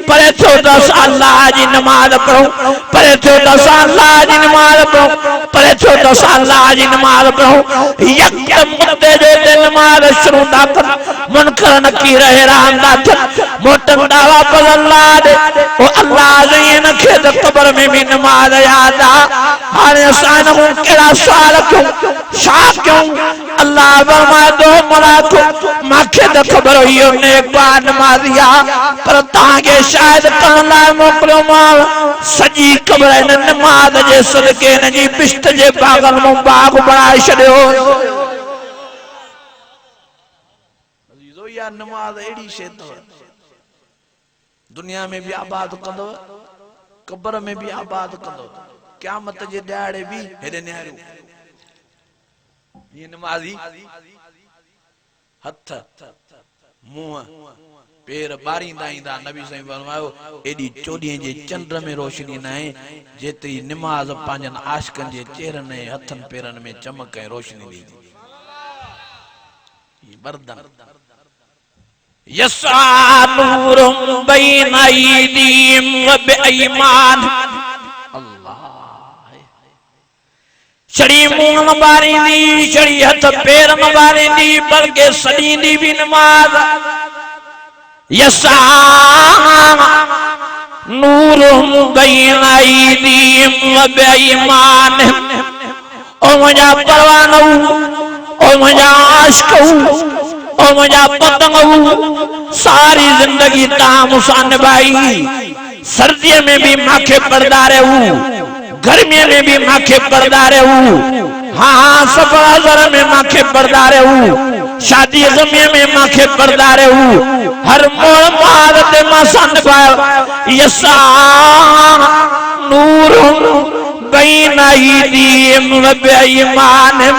परे थियो दस अल्लाह जी नमाज़ पढ़ो, परे थियो दस अल्लाह जी नमाज़ पढ़ो, परे थियो दस अल्लाह जी नमाज़ पढ़ो। यकदम मुद्दे जो ते नमाज़ शुरू था कर। मुनकर नकीर हैरान था थियनि, मोटंदा वापसि अल्लाह ॾे। ओ अल्लाह ज़ईन खे त क़ब्र में भी नमाज़ याद आ। हाणे असां हिन खां कहिड़ा सुवाल कयूं, छा कयूं? अल्लाह फरमाए थो मलाइको मूंखे त ख़बर हुई नेकबार नमाज़ी आ, पर तव्हांखे शायदि करण लाइ मोकिलियोमांव। सॼी क़ब्र हिन नमाज़ जे सदके हिन जी बिश्त जे बाग़नि मां बाग़ बणाए छॾियो। या नमाज़ अहिड़ी शइ अथव, दुनिया में भी आबाद कंदव, क़ब्र में भी आबाद कंदव, क़यामत जे ॾियारे भी हेॾे निहारियो। ये नमाज़ी हथ मुंह पेर ॿारींदा ईंदा। नबी साईं फरमायो एॾी 14 जे चंड में रोशनी न आहे जेतिरी नमाज़ पंहिंजनि आशिकनि जे चेहरनि ऐं हथनि पेरनि में चमक ऐं रोशनी ॾींदी। बर्दन यस्आ नूरुम बैन अयदीहिम व बिअयमानिहिम। अल्लाह छड़ी मुंह न ॿारींदी, छड़ी हथ पेर न ॿारींदी, बल्कि सॼींदी भी नमाज़। यस्आ नूरुम बैन अयदीहिम व बिअयमानिहिम। ओ मुंहिंजा परवानो, ओ मुंहिंजा आशिक़ो, ओ मुंहिंजा पतंगो, सारी जिंदगी तव्हां मूंसां निभाई। सर्दीअ में भी मूंखे पढ़ंदा रहो, गर्मीअ में भी मूंखे पढ़ंदा रहो, हाँ सफ़र हज़र में मूंखे पढ़ंदा रहो, शादी ग़मीअ में मूंखे पढ़ंदा रहो, हर मोड़ मार ते मूंसां निभायो। यस्आ नूरुम बैन अयदीहिम व बिअयमानिहिम।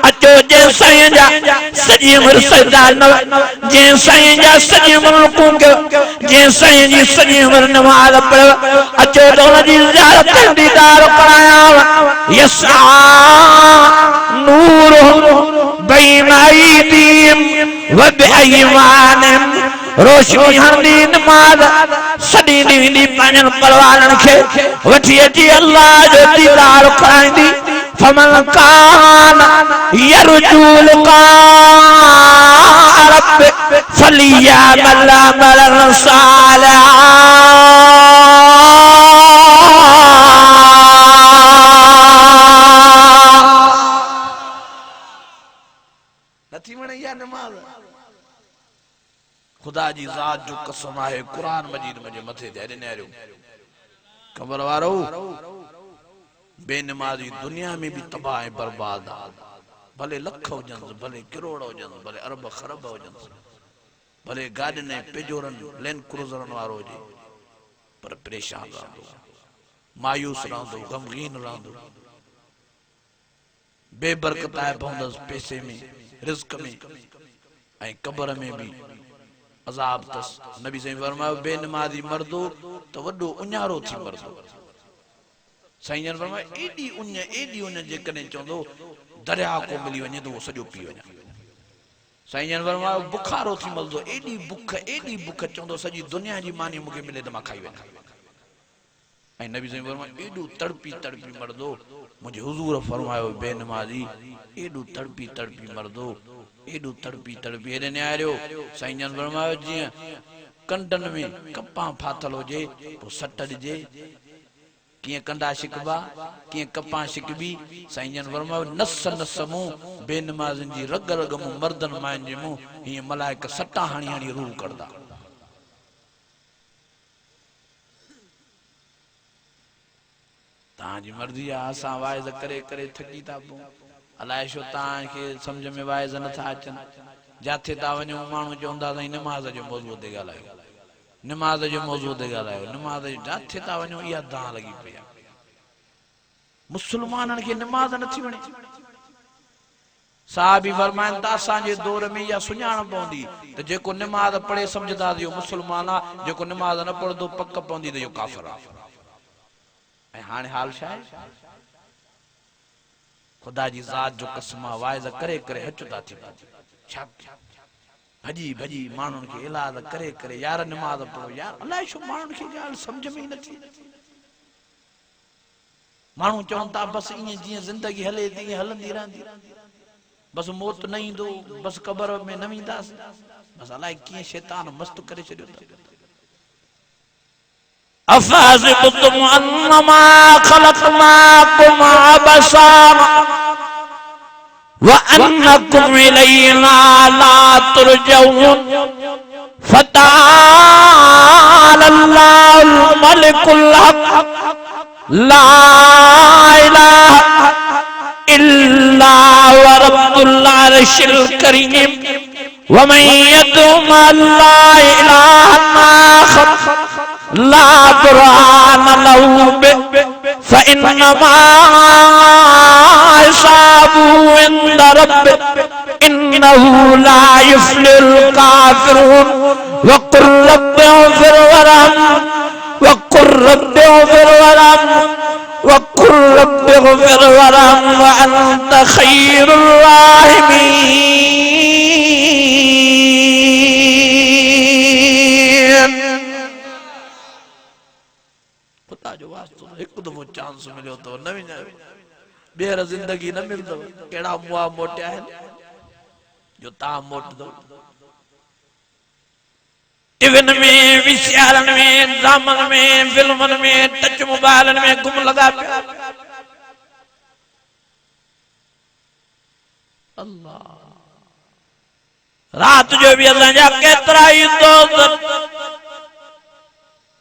अचो जे साईं जा सॼी उमिरि सजदा न, जे साईं जा सॼी उमिरि रुकू कयो, जे साईं जी सॼी उमिरि नमाज़ पढ़ो। अचो त हुनजी ज़ियारत दीदार करायांव। यस्आ नूरुम बैन अयदीहिम व बिअयमानिहिम। रोशनी हंदी नमाज सदी दी पाणन परवालन खे वठी अची अल्लाह जो दीदार कराईंदी फमन कान यरजुल रब फलिया मल्ला मलन साला नथी वणे या नमाज खुदा जी ज़ात जो कसम है कुरान मजीद मुझे मथे ते ॾिनरियो ख़बर वारो बेनमाज़ी दुनिया में भी तबाह ऐं बर्बाद भले लख हुजन भले करोड़ हुजन भले अरब खरब हुजन भले गाॾियुनि ऐं पेजोरनि लैंड क्रूज़रनि वारो हुजे पर परेशान रहंदो मायूस रहंदो गमगीन रहंदो बेबरकत आहे पवंदसि पैसे में रिज़्क में ऐं कब्र में भी अज़ाब तस नबी सही फरमायो बेनमाज़ी मर्दो तो वडो उन्यारो थी मर्दो सही फरमायो एडी उन जेकॾहिं चवंदो दरिया को मिली वञे तो वो सॼो पी वञा सही फरमायो बुखारो थी मरदो एडी बुख चवंदो सॼी दुनिया जी मानी मूंखे मिले तो मां खाई वञा ऐं नबी सही फरमायो एडो तड़पी मरदो मुझे हुजूर फरमायो बेनमाज़ी एडो तड़पी मरदो एडो तड़पी हेॾे निहारियो साईं जन फरमायो जीअं कंडनि में कपां फाथल हुजे पोइ सट ॾिजे कीअं कंडा शिकबा कीअं कपां शिकबी साईं जन फरमायो नस मूं बेनमाज़िन जी रग मूं मर्दनि मायुनि जे मूं हीअं मलाइक सटा हणी रूह करदा तव्हांजी मर्ज़ी आहे असां वाइज़ करे थकी था पऊं अलाए छो तव्हांखे सम्झ में वाइज़ नथा अचनि जिथे था वञूं माण्हू चवंदा साईं निमाज़ जो मौज़ूअ ते ॻाल्हायो निमाज़ जो मौज़ूअ ते ॻाल्हायो निमाज़ जिथे था वञूं इहा दां लॻी पई आहे मुस्लमाननि खे निमाज़ नथी वणे साहबी फरमाइनि था असांजे दौर में इहा सुञाण पवंदी त जेको निमाज़ पढ़े सम्झंदा इहो मुस्लमान आहे जेको निमाज़ न पढ़ंदो पक पवंदी त इहो काफ़िर आहे ऐं हाणे हाल छा आहे खुदा जी ज़ात जो कसम वाइज़ करे हचदा थी छा भजी माण्हुनि खे इलाज करे यार निमाज़ पढ़ो यार अलाए छो माण्हुनि खे ॻाल्हि सम्झ में ई नथी माण्हू चवनि था बसि ईअं जीअं ज़िंदगी हले तीअं हलंदी रहंदी बसि मौत न ईंदो बसि क़बर में न वेंदासीं बसि अलाए कीअं शैतान मस्तु करे छॾियो अफ़हसिबतुम अन्नमा ख़लक़नाकुम अबसा व अन्नकुम इलैना ला तुरजऊन फतआलल्लाहुल मलिकुल हक़ ला इलाहा इल्ला व रब्बुल अर्शिल करीम व मन यदउ मअल्लाहि इलाहन आखर ला बुरहान लहू बिहि फइन्नमा हिसाबुहु इंद रब्बिह इन्नहु ला युफ्लिहुल काफिरून वक़ुल रब्बि इग़फिर वरहम वक़ुल रब्बि इग़फिर वरहम वक़ुल रब्बि इग़फिर वरहम व अंत खैरुर राहिमीन। खुदा जो वास्तो एक दफो चांस मिलियो तो न विञायो ॿीहर ज़िंदगी न मिलंदव कहिड़ा मुआ मोटिया आहिनि जो तव्हां मोटंदव टीवियुनि में वीसीआरनि में ड्रामनि में फिल्मुनि में टच मोबाइलनि में गुम लॻा पिया अल्लाह रात जो भी असांजा केतिरा ई दोस्त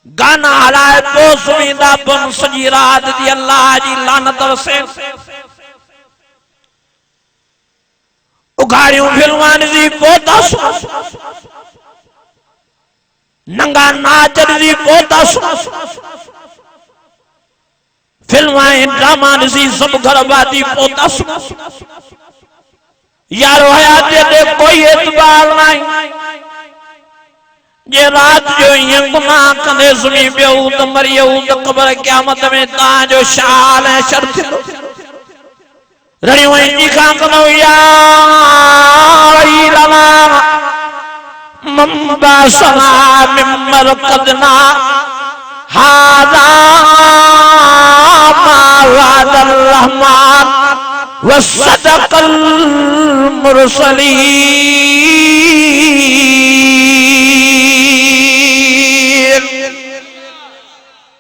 गाना हलाए पोइ सुम्हींदा पन सॼी रात जी अल्लाह जी लानत वसे उघाड़ियूं फिल्मां ॾिसी पोइ था नंगा नाच ॾिसी पोइ था फिल्मां ऐं ड्रामा ॾिसी सभु घरबादी पोइ था यारो हयात ते कोई एतबार नाहे जे रात जो ईअं गुनाह कंदे सुम्ही पियो त मरियो त क़बर क़यामत में तव्हांजो शाल ऐं शर थींदो रड़ियूं ऐं चीखां कंदो या मंबासना मिम्मर कदना हादा मावादर रहमान वसदकल मुरसलीन।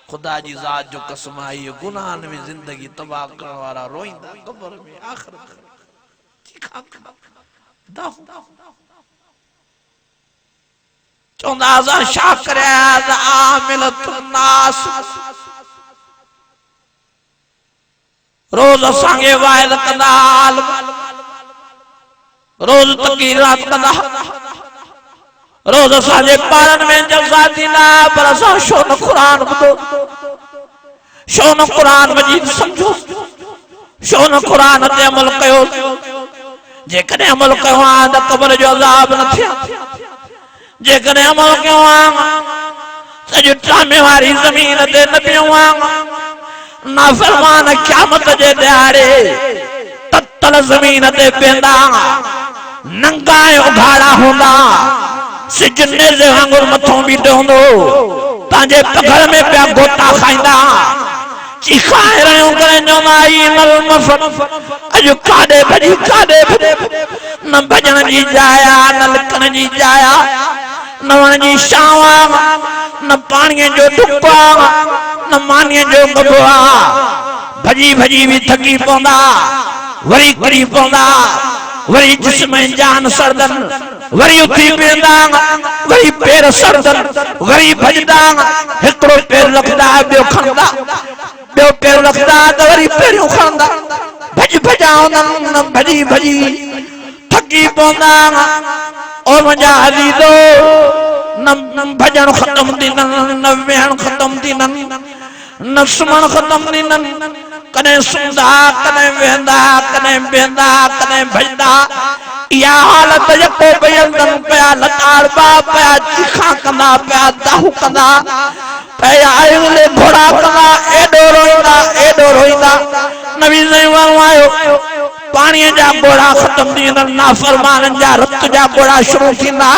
खुदा जी ज़ात जो कसम आई गुनाह में जिंदगी तबाह करने वाला रोइंदा कब्र में आखिरत चौंदा शाकर आमिलतुन्नास रोज असांखे वाइद कंदा रोज तकीरात कंदा रोज असांजे ॿारनि में जलसा थींदा पर असां छो न क़ुरान ॿुधो छो न क़ुरान मजीद समझो छो न क़ुरान ते अमल कयो जेकॾहिं अमल कयो आहे त क़ब्र जो अज़ाब न थिया जेकॾहिं अमल कयो आहे सॼो टामे वारी ज़मीन ते न पियो आहे नाफ़रमान क़यामत जे ॾियारे ततल ज़मीन ते पवंदा नंगा उघाड़ा हूंदा सिजने जे वांगुरु मथो बीठो हूंदो तव्हांजे पघर में पिया गोता खाईंदा चिखाए रहियो करे चवंदा ईनल मफ़त अॼु काॾे भॼी काॾे न भॼण जी जाइ न लिकण जी जाइ न वण जी छांव न पाणीअ जो ढुक न मानीअ जो गबो भॼी भॼी भी थकी पवंदा वरी किरी पवंदा वरी जिस्म जान सरदन वरी उथी वेंदा वरी पैर सरदन वरी भॼदा हिकिड़ो पैर रखदा ॿियो खणदा ॿियो पैर रखदा त वरी पहिरियों खणदा भॼ भॼाउंदा भॼी भॼी थकी पवंदा और मुंहिंजा हलीदो न भॼण ख़तम थींदनि न वेहण ख़तम थींदनि न सुम्हण ख़तम थींदनि कॾहिं सुम्हंदा कॾहिं वेहंदा कॾहिं बीहंदा कॾहिं भॼदा इहा हालत यको पई हलंदनि पिया लताड़बा पिया चीखा कंदा पिया दाहू कंदा पिया आयुले घोड़ा कंदा एॾो रोईंदा नबी साईं आयो पाणीअ जा घोड़ा ख़तम थी वेंदा नाफ़रमाननि जा रत जा घोड़ा शुरू थींदा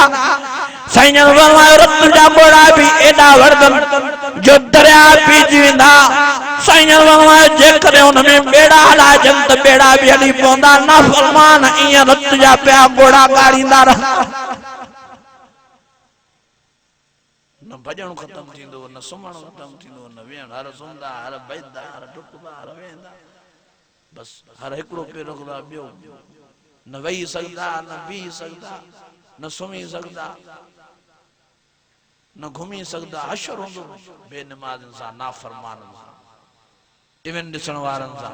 साईं फरमायो रत जा घोड़ा भी एॾा वरदनि जो दरिया पीजी वेंदा साईं फरमायो जेकॾहिं हुन में बेड़ा हलाइजनि त बेड़ा भी हली पवंदा नाफ़रमान ईअं रत जा पिया घोड़ा ॻाड़ींदा रहंदा न भॼण ख़तम थींदो न सुम्हण ख़तम थींदो न वेहण हर सुम्हंदा हर भॼदा हर डुकंदा हर वेहंदा बस हर हिकिड़ो पैर रखंदा ॿियो न वेही सघंदा न बीह सघंदा न सुम्ही सघंदा न घुमी सघंदा हशर हूंदो बेनमाज़नि सां नाफ़रमाननि सां इवन ॾिसण वारनि सां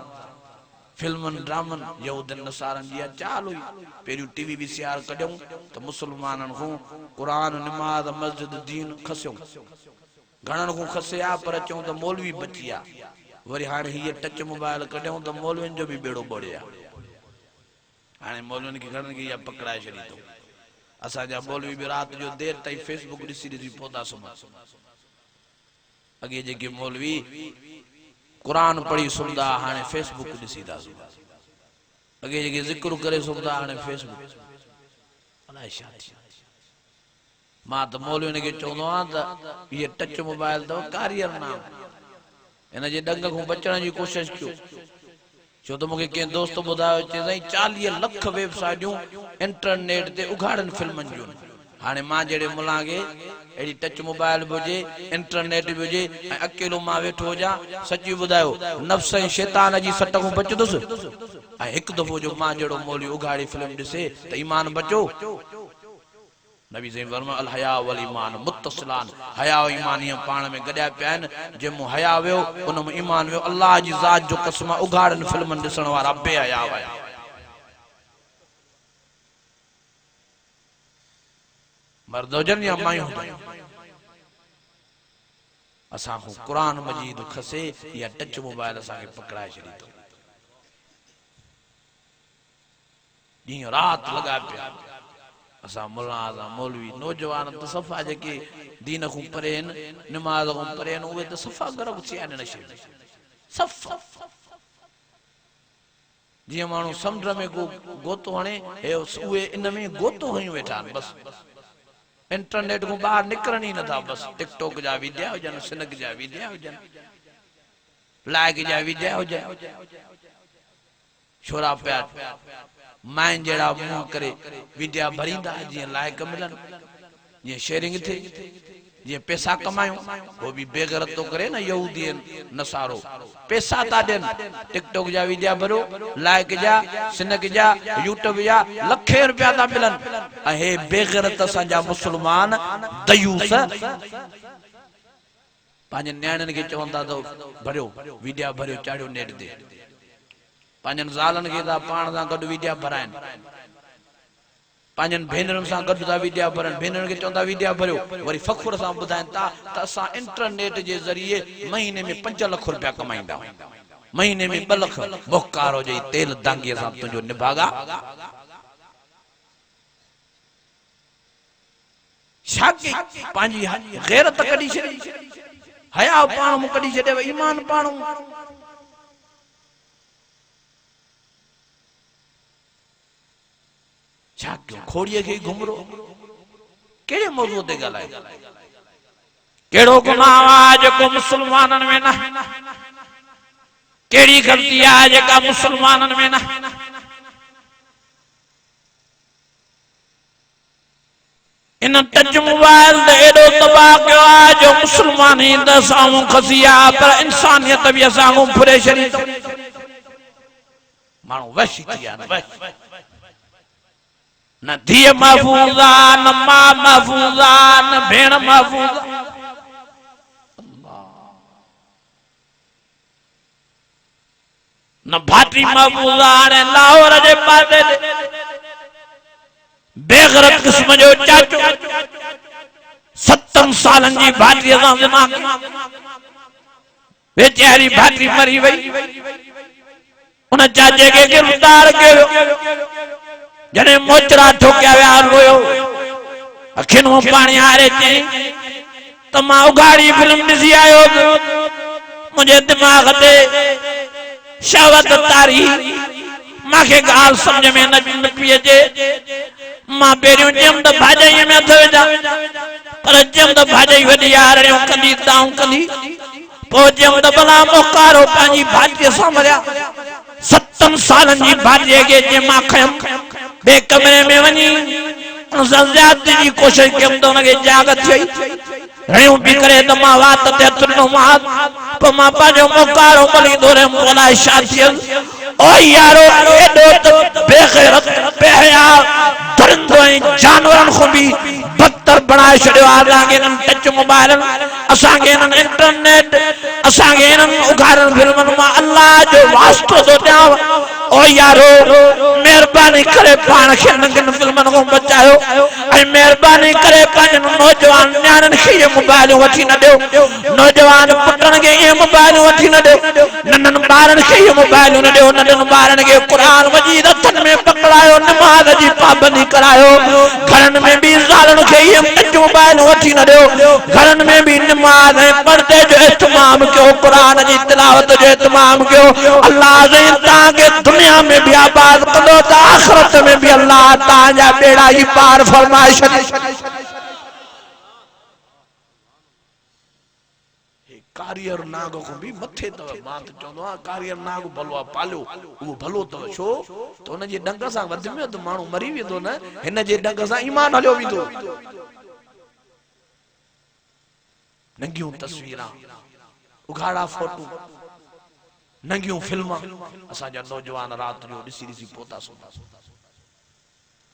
फिल्मनि ड्रामनि यहूदनि नसारनि जी चाल हुई पहिरियों टीवी वीसीआर कढियऊं त मुसलमाननि खां क़ुरान निमाज़ मस्जिद दीन खसियो घणनि खां खसिया पर चऊं त मौलवी बची विया वरी हाणे हीअ टच मोबाइल कढियऊं त मौलवियुनि जो बि बेड़ो ॿोड़िया हाणे मौलवियुनि खे घणनि खे इहा पकड़ाए छॾी अथऊं असांजा मौलवी भी रात जो देर ताईं फेसबुक ॾिसी ॾिसी पौधा सुम्हनि अॻे जेके मौलवी कुरान पढ़ी सुम्हंदा हाणे फेसबुक ॾिसी था सुम्हनि अॻे जेके ज़िक्र करे सुम्हंदा हाणे फेसबुक अलाए छा थी मां त मौलवियुनि खे चवंदो आहियां त इहे टच मोबाइल अथव कारियर नाम इन जे ॾंग खां बचण जी कोशिश कयो छो त मूंखे कंहिं दोस्त ॿुधायो चए साईं 40 लख वेबसाइटियूं इंटरनेट ते उघाड़नि फिल्मनि जूं हाणे मां जहिड़े मुला खे अहिड़ी टच मोबाइल भी हुजे इंटरनेट भी हुजे ऐं अकेलो मां वेठो हुजां सची ॿुधायो नफ़्स ऐं शैतान जी सट खां बचंदुसि ऐं हिकु दफ़ो जो मां जहिड़ो मौलवी उघाड़ी फिल्म ॾिसे त ईमान बचो नबी साईं फरमायो अल हया वल ईमान मुत्तसिलान हया ऐं ईमान ईअं पाण में गॾिया पिया आहिनि जंहिंमें हया वियो उन में ईमान वियो अल्लाह जी ज़ात जो कसम उघाड़नि फिल्मनि ॾिसण वारा बेहया विया मर्द हुजनि या मायूं हुजनि असां खां क़ुरान मजीद खसे या टच मोबाइल असांखे पकड़ाए छॾी अथऊं ॾींहुं राति लॻा पिया असां मुला असां मौलवी नौजवान त सफ़ा जेके दीन खां परे आहिनि निमाज़ खां परे आहिनि उहे त सफ़ा गर्क थिया आहिनि नशे में सफ़ा जीअं माण्हू समुंड में को गोतो हणे उहे इन में गोतो हयूं वेठा आहिनि बसि इंटरनेट को बाहर निकरण ही न था। बस टिकटॉक जा वीडियो हुजन, स्नैक जा वीडियो हुजन, लाइक जा वीडियो हुजन, छोरा पिया माइन जड़ा मुंह करे वीडियो भरींदा जी लाइक मिलन, जी शेयरिंग थी, जी पैसा कमायो। वो भी बेगरत तो करे ना यहूदी नसारो, पैसा ता देन। टिकटॉक जा वीडियो भरो, लाइक जा, स्नैक जा, यूट्यूब जा, लखे रुपया ता मिलन। हे बेगरत असांजा मुसलमान दयूस पांजन न्याणन के चवंदा तो भरियो वीडियो भरियो चाड़ियो नेट दे, पांजन ज़ालन के ता पाण सां गॾु वीडियो भराइन, पांजन भेनरन सां गॾु ता वीडियो भरन, भेनरन के चवंदा वीडियो भरियो। वरी फ़ख्र सां ॿुधाइन ता त असां इंटरनेट जे ज़रिए महीने में 5 लाख रुपया कमाईंदा, महीने में 2 लाख। बुखार हो जाई तेल दांगीअ सां तुंहिंजो निभागा। छा की पंहिंजी गैरत कढी छॾी, हया पाण मूं कढी छॾियव, ईमान पाण छा क्यों खोड़ीअ खे घुमरो केड़े मौजूद ते ॻाल्हाए? केड़ो गुनाह आहे जेको मुसलमानन में न, केड़ी गलती आहे जेका मुसलमानन में न? इन टच मोबाइल ते एडो तबाह कयो आहे जो मुसलमान ही त साम्हूं खसी आहे, पर इंसानियत बि असांखो फुरे छॾी। माण्हू वहशी थी विया आहिनि, न धीअ महफूज़ आहे, न मां महफूज़ आहे, न भेण महफूज़ आहे। न भाटी महफूज़ आहे। हाणे लाहौर जे पासे बेगरत किस्म जो चाचो 7 सालन जी भाटीअ सां ज़िना कई, वेचारी भाटी मरी वई। उन चाचे खे गिरफ़्तार कयो, जने मोचरा ठोकिया विया, रोयो, अखियुनि मां पाणी हारे चई त मां उघाड़ी फिल्म ॾिसी आयो, मुंहिंजे दिमाग़ ते शहवत तारी, मूंखे ॻाल्हि सम्झ में न पई अचे। मां पहिरियों चयमि त भाॼाईअ में हथ विझा, पर चयमि त भाॼाई वॾी आरणियूं कंदी ताऊं कंदी। पोइ चयमि त भला मोकारो पंहिंजी भाॼीअ सां मरिया। 7 सालन जी भाॼीअ खे जे मां खयमि, बे कमरे में वञी उन सां ज़्यादती जी कोशिश कयमि त उनखे जाग थी, रहियूं बि करे त मां वात ते हथ ॾिनोमांसि। पोइ मां पंहिंजो मोकारो मलींदो रहियुमि, अलाए छा थियसि। ओ यारो एॾो त बेग़ैरत बेहया दरिंदो ऐं जानवरनि खां बि बदतर बणाए छॾियो आहे असांखे इन्हनि टच मोबाइलनि, असांखे इन्हनि इंटरनेट, असांखे इन्हनि उघाड़नि फिल्मनि मां। अल्लाह जो वास्तो थो ॾियांव, ओ यारो महिरबानी करे पाण खे इन्हनि फिल्मनि खां बचायो, ऐं महिरबानी करे पंहिंजनि नौजवान न्याणियुनि खे इहे मोबाइलूं वठी न ॾियो। नौजवान पुटनि खे इहे मोबाइलूं वठी न ॾियो, नंढनि ॿारनि खे इहे मोबाइलूं न ॾियो। नंढनि ॿारनि खे क़ुर मजीद हथनि में पकड़ायो, नमाज़ जी पाबंदी करायो। घरनि में बि ज़ालुनि खे इहे टच मोबाइलूं वठी न ॾियो। घरनि में बि नमाज़ ऐं पर्दे जो इत्माम कयो, क़ुर जी तिलावत जो इत्माम कयो। अल्लाह तव्हांखे दुनिया में भी आबाद कंदो त आखिरत में भी अल्लाह तव्हांजा बेड़ा ही पार फरमाए छॾे। कारियर नाग को भी मथे तव, मां त चवंदो आहियां कारियर नाग भलो आहे, पालियो उहो भलो तव। छो त उन जे डंग सां वध में वधि माण्हू मरी वेंदो न, हिन जे डंग सां ईमान हलियो वेंदो। नंगियूं तस्वीरां, उघाड़ा फोटो, नंगियूं फिल्मां, असांजा नौजवान रात जो ॾिसी ॾिसी पोता सुम्हा।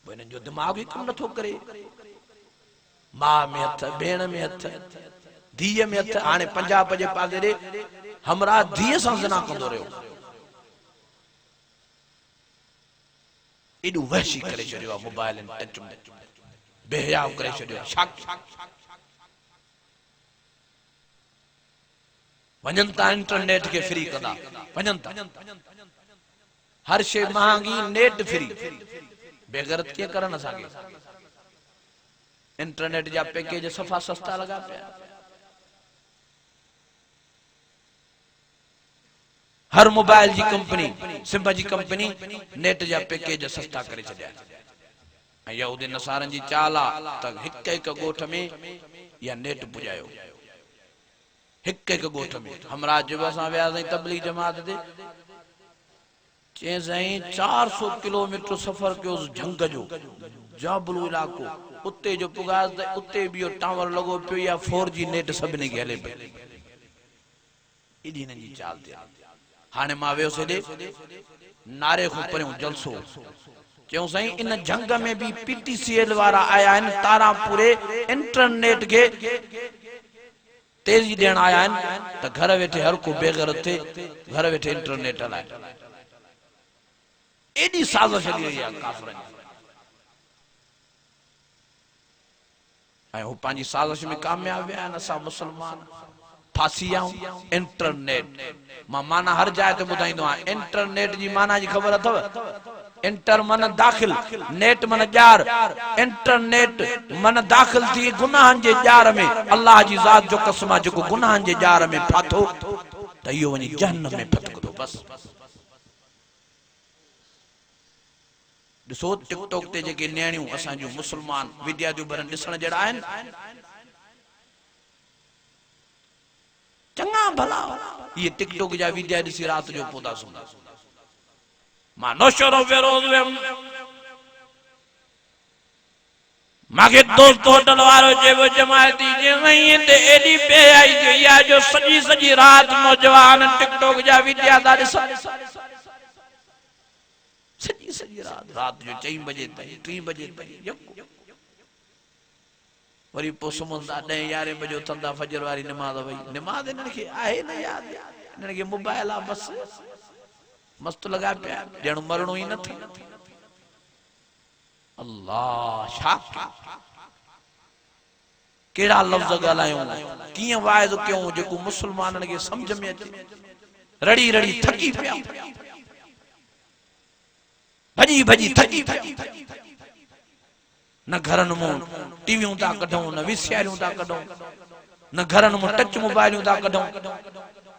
हिननि जो दिमाग़ ई कमु नथो करे। मां में हथ, भेण में हथ, धीअ में हथ। हाणे पंजाब जे पासे ॾे हमरा धीअ सां ज़िना कंदो रहियो, एॾो वहशी करे छॾियो आहे मोबाइल टच में, बेहयाव करे छॾियो आहे। छा वञनि था इंटरनेट खे फ्री कंदा, वञनि था हर शइ महांगी, नेट फ्री। बेगरत कीअं करनि असांखे? इंटरनेट जा पैकेज सफ़ा सस्ता लॻा पिया। हर मोबाइल जी कंपनी, सिम जी कंपनी नेट जा पैकेज सस्ता करे छॾिया। यहूदी नसारन जी चाल आ त हिक हिक गोठ में या नेट पुजायो, हिक हिक गोठ में। हमरा जब असां वियासीं तबलीग जमात ते, चई साईं 400 किलोमीटर सफर कयो झंग जो, जाबलू इलाको, उते जो पुगास त उते भी टावर लगो पियो या 4G नेट सभिनी खे हले पे। एडी नजी चाल ते हाने मां वियो सेडे नारे खो परियों जलसो, क्यों साईं इन जंग में भी PTCL वारा आया आहिनि, तारापुरे इंटरनेट के तेजी देण आया आहिनि त घर वेठे हर को बेगैरत थे, घर वेठे इंटरनेट हलाए। एडी साज़िश हली रही आहे काफ़रनि जी, ऐं हू पंहिंजी साज़िश में कामयाब विया आहिनि। असां मुसलमान फासी आऊं इंटरनेट। मां माना हर जाइ ते ॿुधाईंदो आहियां, इंटरनेट जी माना जी ख़बर अथव? इंटर मन दाखिल, नेट मन जार, इंटरनेट मन दाखिल थी गुनाहन जे जार में। अल्लाह जी ज़ात जो कसम आहे, जेको गुनाहन जे जार में फाथो त इहो वञी जहन्नम में फतकदो। बस ॾिसो टिकटॉक ते जेके नियाणियूं असां जूं मुसलमान विद्या जूं भरन ॾिसण जहिड़ा आहिनि, चङा भला ये टिकटॉक जा विद्या ॾिसी रात जो पोता सुम्हंदा। मां नौशरो फेरोज वियम, मांखे दोस्त होटल वारो चयो जमायती जे वहीं ते एडी बेआई जो या जो सजी सजी रात नौजवान टिकटॉक जा विद्या दा ॾिसण, सजी सजी रात जो 4 बजे ताईं 3 बजे ताईं वरी पो सुम्हंदा 10 11 बजे उथंदा फजर वारी नमाज भई। नमाज इन्हनि खे आहे न याद, इन्हनि खे मोबाइल आहे बस, मस्त लगा पिया ॼण मरणो ई न थी। अल्लाह छा केड़ा लफ्ज़ ॻाल्हायूं, कीअं वाइज़ कयूं जेको मुसलमाननि खे समझ में अचे। रड़ी रड़ी थकी पिया, भजी भजी थकी पिया। न घरन में टीवियूं ता कढूं, न विसियारियूं ता कढूं, न घरन में टच मोबाइलियूं ता कढूं,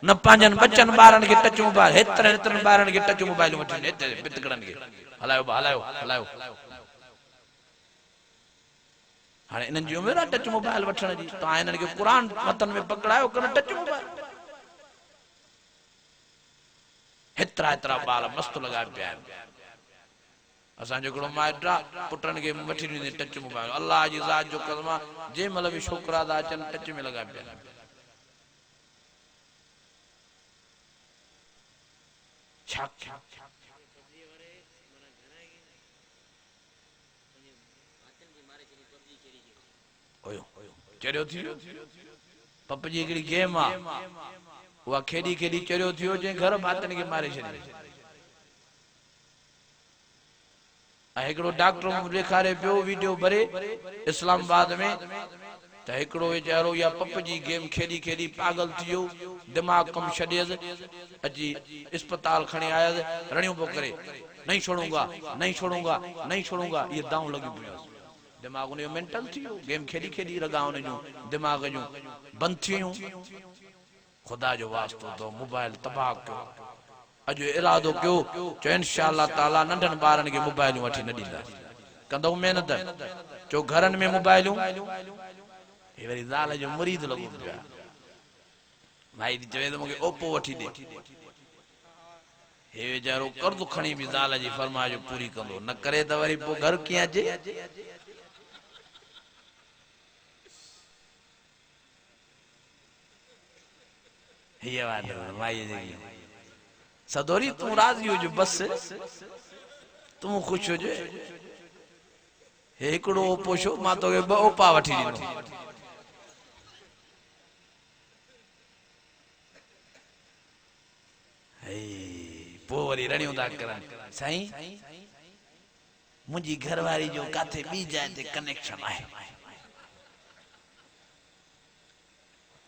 न पांजन बच्चन बारन के टच मोबाइल, हेतरे हेतरे बारन के टच मोबाइल वठी हेतरे बितकड़न के हलायो हलायो हलायो। हाने इनन जी उम्र टच मोबाइल वठण जी, तो इनन के कुरान मतन में पकड़ायो कर टच मोबाइल। हेतरा हेतरा बाल मस्त लगा पिया। असां जो माइट्रा पुटन के वठी ॾिनी टच मोबाइल। अल्लाह जी ज़ात जो कसम आहे, जे महिल भी छोकरा दा अचन टच में लगा पिया। छा ओयो चरियो थी पबजी हिकिड़ी गेम आहे, उहा खेॾी खेॾी चरियो थियो जे घर भातनि खे मारे छॾी। हिकिड़ो डॉक्टर ॾेखारे पियो वीडियो भरे इस्लामाबाद में, त हिकिड़ो वीचारो या पबजी गेम खेॾी खेॾी पागल थी वियो, दिमाग़ कम छॾियसि, अची अस्पताल खणी आयसि, रड़ियूं पियो करे नहीं छोड़ूंगा नहीं छोड़ूंगा नहीं छोड़ूंगा। ये दाऊं लगी पियो, दिमाग़ उन जो मेंटल थी वियो, गेम खेॾी खेॾी रगा उन जूं दिमाग़ जूं बंदि थी वियूं। खुदा जो वास्तो तो मोबाइल तबाह कयो। अजो इरादो कयो चो इंशाअल्लाह ताला नंढन बारन के मोबाइल वठी न ॾींदा, कंदो मेहनत चो घरन में मोबाइलूं। हे वरी ज़ाल जो मुरीद लॻो पियो आहे, भाई चवे तो मूंखे ओपो वठी ॾे। हे वीचारो कर्ज़ खणी भी ज़ाल जी फरमाइश पूरी कंदो, न करे त वरी पोइ घर कीअं अचे। हीअ वात माई जी सदोरी तू राज़ी हुज, बस तू खुश हुज। हिकिड़ो ओपो छो, मां तोखे 2 ओपा वठी ॾींदुमि। पोइ वरी रड़ियूं था करनि, साईं मुंहिंजी घरवारी जो काथे ॿी जाइ ते कनेक्शन आहे।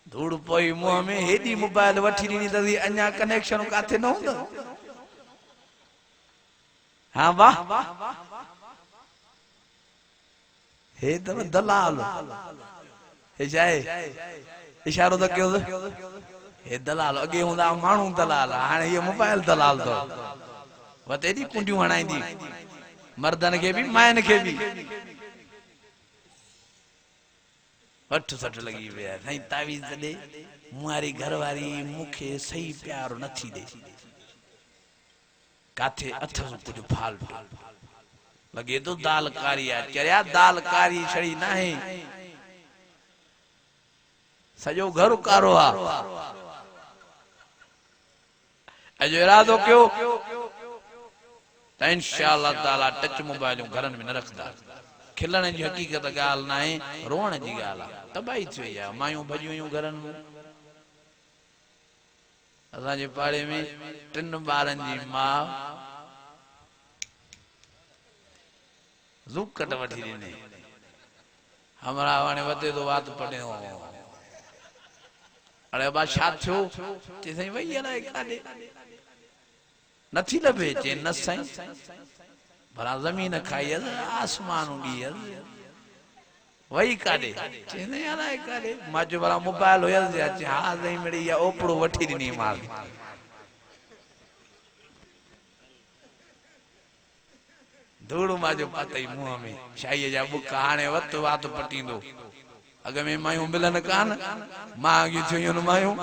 धूड़ पोई मुंहं में, हेॾी मोबाइल वठी ॾिनी अथई, अञा कनेक्शन काथे न हूंदो। हाँ वाह, हे त दलाल, हे छा आहे इशारो त कयो, हे दलाल। अॻे हूंदा माण्हू दलाल, हाणे ये मोबाइल दलाल तो। वत एडी कुंडियूं हणाईंदी, मर्दन के भी मायन के भी वठ सट लगी वे सही तावीज दे मुआरी घरवारी मुखे सही प्यार नथी दे काथे अथस कुछ फाल्ट लगे तो दाल कारी है चरिया दाल कारी छड़ी ना है सजो घर कारो आ अजो इरादो क्यों तो इंशाअल्लाह ताला टच मोबाइल घरन में न रखदा खिलण जी हकीकत गाल ना है रोण जी गाल तबाही थी वही है मायूं भजियूं घरन में असा जे पाड़े में 3 बारन जी मां ज़ुकट वठी दिने हमरा वाने वदे तो बात पड़े हो अरे बा छा थियो ते सही वही अलाए काडे नथी लभे चे न सही भला जमीन खाई आसमान उगी वही काडे चे नहीं अलाए काडे माजो भला मोबाइल होयल जे चे हां सही मेरी या ओपड़ो वठी दिनी माल धूड़ माजो पातई मुंह में शाही जा बुक हाने वत वात पटींदो अगे में मायूं मिलन कान मांगी थियूं न मायूं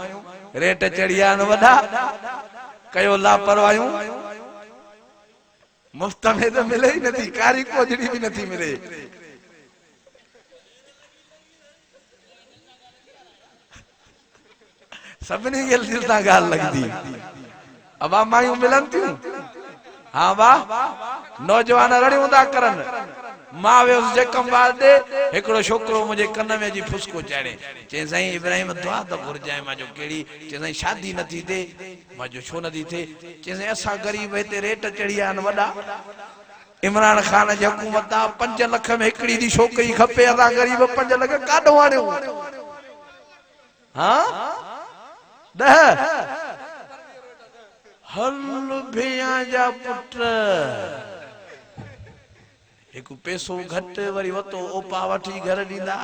रेट चढ़िया न वडा कयो लापरवायूं मुफ्त में तो मिले ही नहीं कारी कोजड़ी भी नहीं मिले सबने ये दिल ता गाल लगदी अब आ मायूं मिलन थियूं हाँ वाह नौजवान रड़ियूं था करन मां वे उस जकम वाल दे एकड़ो छोकरो मुझे कन में जी फुसको चाड़े चे सही इब्राहिम दुआ तो घुरजाए माजो केड़ी चे सही शादी नथी थे माजो छो नथी थे चे सही असा गरीब हेते रेट चढ़िया न वडा इमरान खान जी हुकूमत 5 लाख में एकड़ी दी छोकरी खपे असा गरीब 5 लाख काडो आणियो हां 10 हल भिया जा पुत्र एक पैसो घट वरी वतो ओपा वठी घर दींदा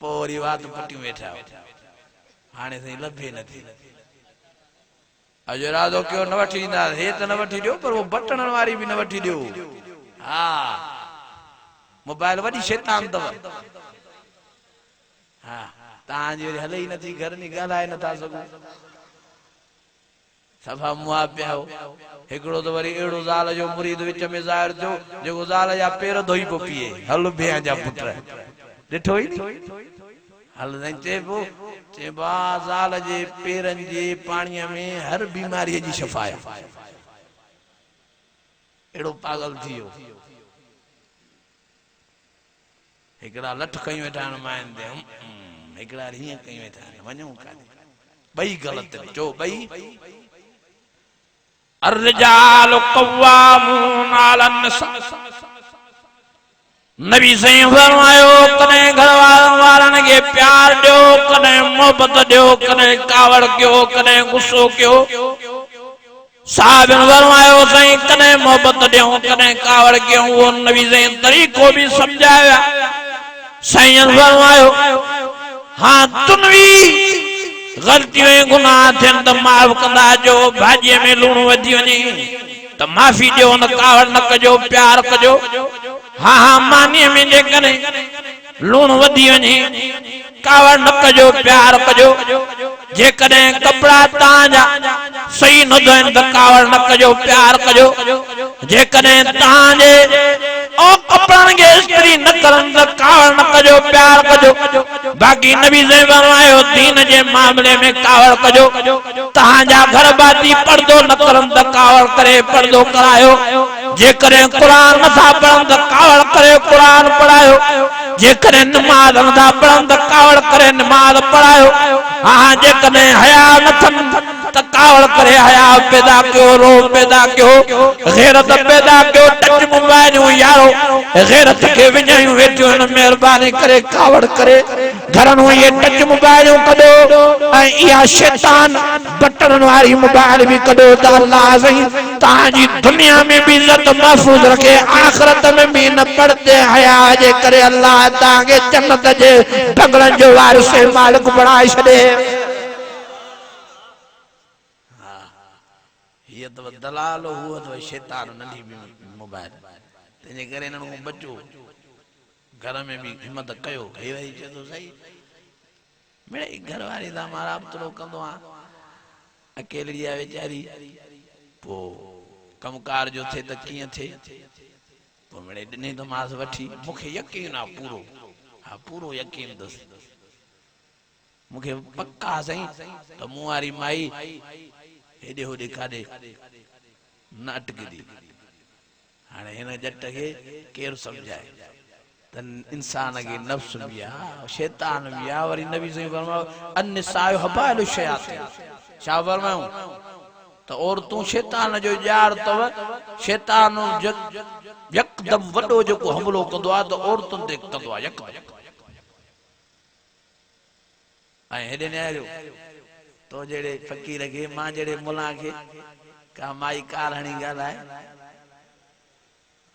पोरी बात पटी बैठा हाने सही लभे नथी अजो राजो क्यों न वठी दींदा हे त न वठी दियो पर वो बटन वाली भी न वठी दियो हां मोबाइल वडी शैतान दव हां ता जे हले ही नथी घर नी गालाए नथा सको सभा मुआ पियाओ एकड़ो तो वरी एड़ो जाल जो मुरीद विच में ज़ाहिर थियो जो जाल जा पैर धोई पो पिए हल भेया जा पुत्र डिठो ही हल नहीं चे बा जाल जे पैरन जे पानी में हर बीमारी जी शफा है एड़ो पागल थियो एकड़ा लठ कई वेठा मान दे एकड़ा हिया कई वेठा वणो का बई गलत जो बई अर्रिजाल कव्वामून अलन निसा नबी सही फरमायो कने घर वारन के प्यार दियो कने मोहब्बत दियो कने कावड़ क्यों कने गुस्सो क्यों साहब फरमायो सही कने मोहब्बत दियो कने कावड़ क्यों वो नबी सही तरीको भी समझाया सही फरमायो हां तुनवी गलतियों गुनाह थियन त माफ कंदा जो भाजी में लूण वधी वने त माफी दियो न कावड़ न कजो प्यार कजो हां हां मानी में जे कने लूण वधी वने कावड़ न कजो प्यार कजो जे कने कपड़ा ताजा सही न धोइन त कावड़ न कजो प्यार कजो जे कने ताजे ओ कपड़न के स्त्री न करन त कावड़ न कजो प्यार कजो बाकी नबी से फरमायो दीन जे मामले में कावड़ कजो तहां जा घर बाती पर्दो न करन त कावड़ करे पर्दो करायो जे करे कुरान नथा पढ़न त कावड़ करे कुरान पढ़ायो जे करे नमाज नथा पढ़न त कावड़ करे नमाज पढ़ायो हां जे करे हया नथन त कावड़ करे हया पैदा क्यों रो पैदा क्यों गैरत पैदा क्यों टच मोबाइल यारो गैरत के विजयू वेठो न मेहरबानी करे कावड़ करे घरन ये टच मोबाइल कदो या शैतान बटन वाली मोबाइल भी कदो त अल्लाह सही ताजी दुनिया में भी इज्जत महफूज रखे आखिरत में भी न पड़ते हया जे करे अल्लाह ताके जन्नत जे बगलन जो वारिस मालिक बनाए छदे ये तो दलाल हुआ तो शैतान नंढी मोबाइल तेजे करे इन्हनि खां बचो घर में भी हिम्मत कयो हे वरी चए थो सही मिड़ई घर वारी दा मारा राबतो कंदो आ अकेली आहे वेचारी पो कमकार जो थे त कीअं थे पो मिड़ई ॾिनी त मास वठी मूंखे यकीन आहे पूरो हा पूरो यकीन दस मूंखे पक्का सही त मूं वारी माई हेॾे होॾे काॾे न अटकदी हाणे हिन जट खे केरु सम्झाए त इंसान के नफ्स भी आ शैतान भी आ वरी नबी सही फरमायो अन्निसाउ हबालु शयातीन छा फरमायो तो औरतूं शैतान जो जार तव शैतान यकदम वडो जेको हमलो कंदो आ तो औरतुन ते कंदो आ यकदम ऐं हेॾे न आयो तो जहिड़े फ़कीर खे मां जहिड़े मुला खे का माई कार हणी ॻाल्हाए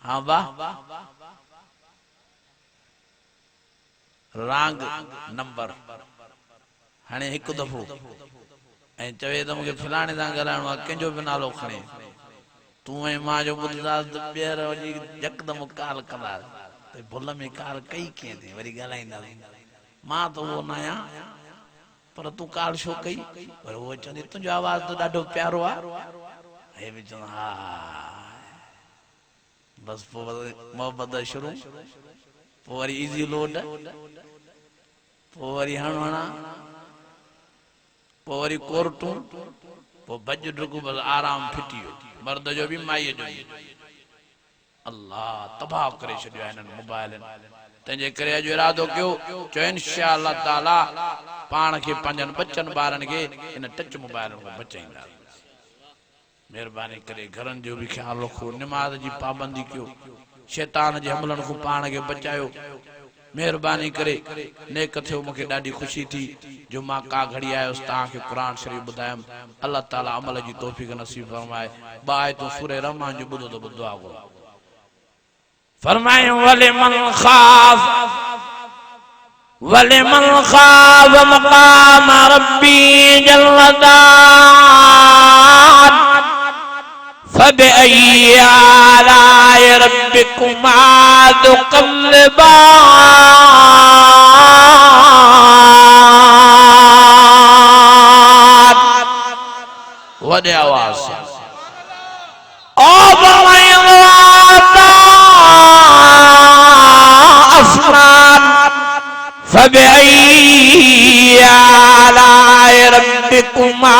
हाँ वाह रांग नंबर हाणे हिकु दफ़ो ऐं चवे त मूंखे फलाणे सां ॻाल्हाइणो आहे कंहिंजो बि नालो खणे तूं ऐं मां जो ॿुधंदासीं ॿीहर वञी यकदमि काल कंदा त भुल में काल कई कीअं थी वरी ॻाल्हाईंदासीं मां त उहो न आहियां पर तूं काल छो कई पर उहो चवंदी तुंहिंजो आवाज़ त ॾाढो प्यारो आहे हे बि चवंदो हा बसि पोइ मोहबत शुरू पोइ वरी इज़ी लोड पोइ वरी हणा पोइ वरी कोर्टूं पोइ भॼ डुक बस आराम फिटी वियो मर्द जो भी माईअ जो भी अल्लाह तबाह करे छॾियो आहे हिननि मोबाइलनि तंहिंजे करे अॼु इरादो कयो चयो इंशा अल्लाह ताला पाण खे पंहिंजनि बचनि ॿारनि खे इन टच मोबाइलनि खां बचाईंदा महिरबानी करे घरनि जो भी ख्याल रखो नमाज जी पाबंदी कयो शैतान जे हमलनि खां पाण खे बचायो मेहरबानी करे नेक थियो मूंखे ॾाढी ख़ुशी थी जो मां का घड़ी आयुसि तव्हांखे क़ुरान शरीफ़ ॿुधायमि अल्लाह ताला अमल जी तौफ़ीक़ नसीब फरमाए ॿ आयतूं सूरह रहमान जो ॿुधो त दुआ घुरो फरमाए वलिमन ख़ाफ़ मक़ाम रब्बी जल्लदान फबिअय्यि आलाइ रब्बिकुमा तुकल्लिबान वॾे आवाज़ से आसमान फबिअय्यि आलाइ रब्बिकुमा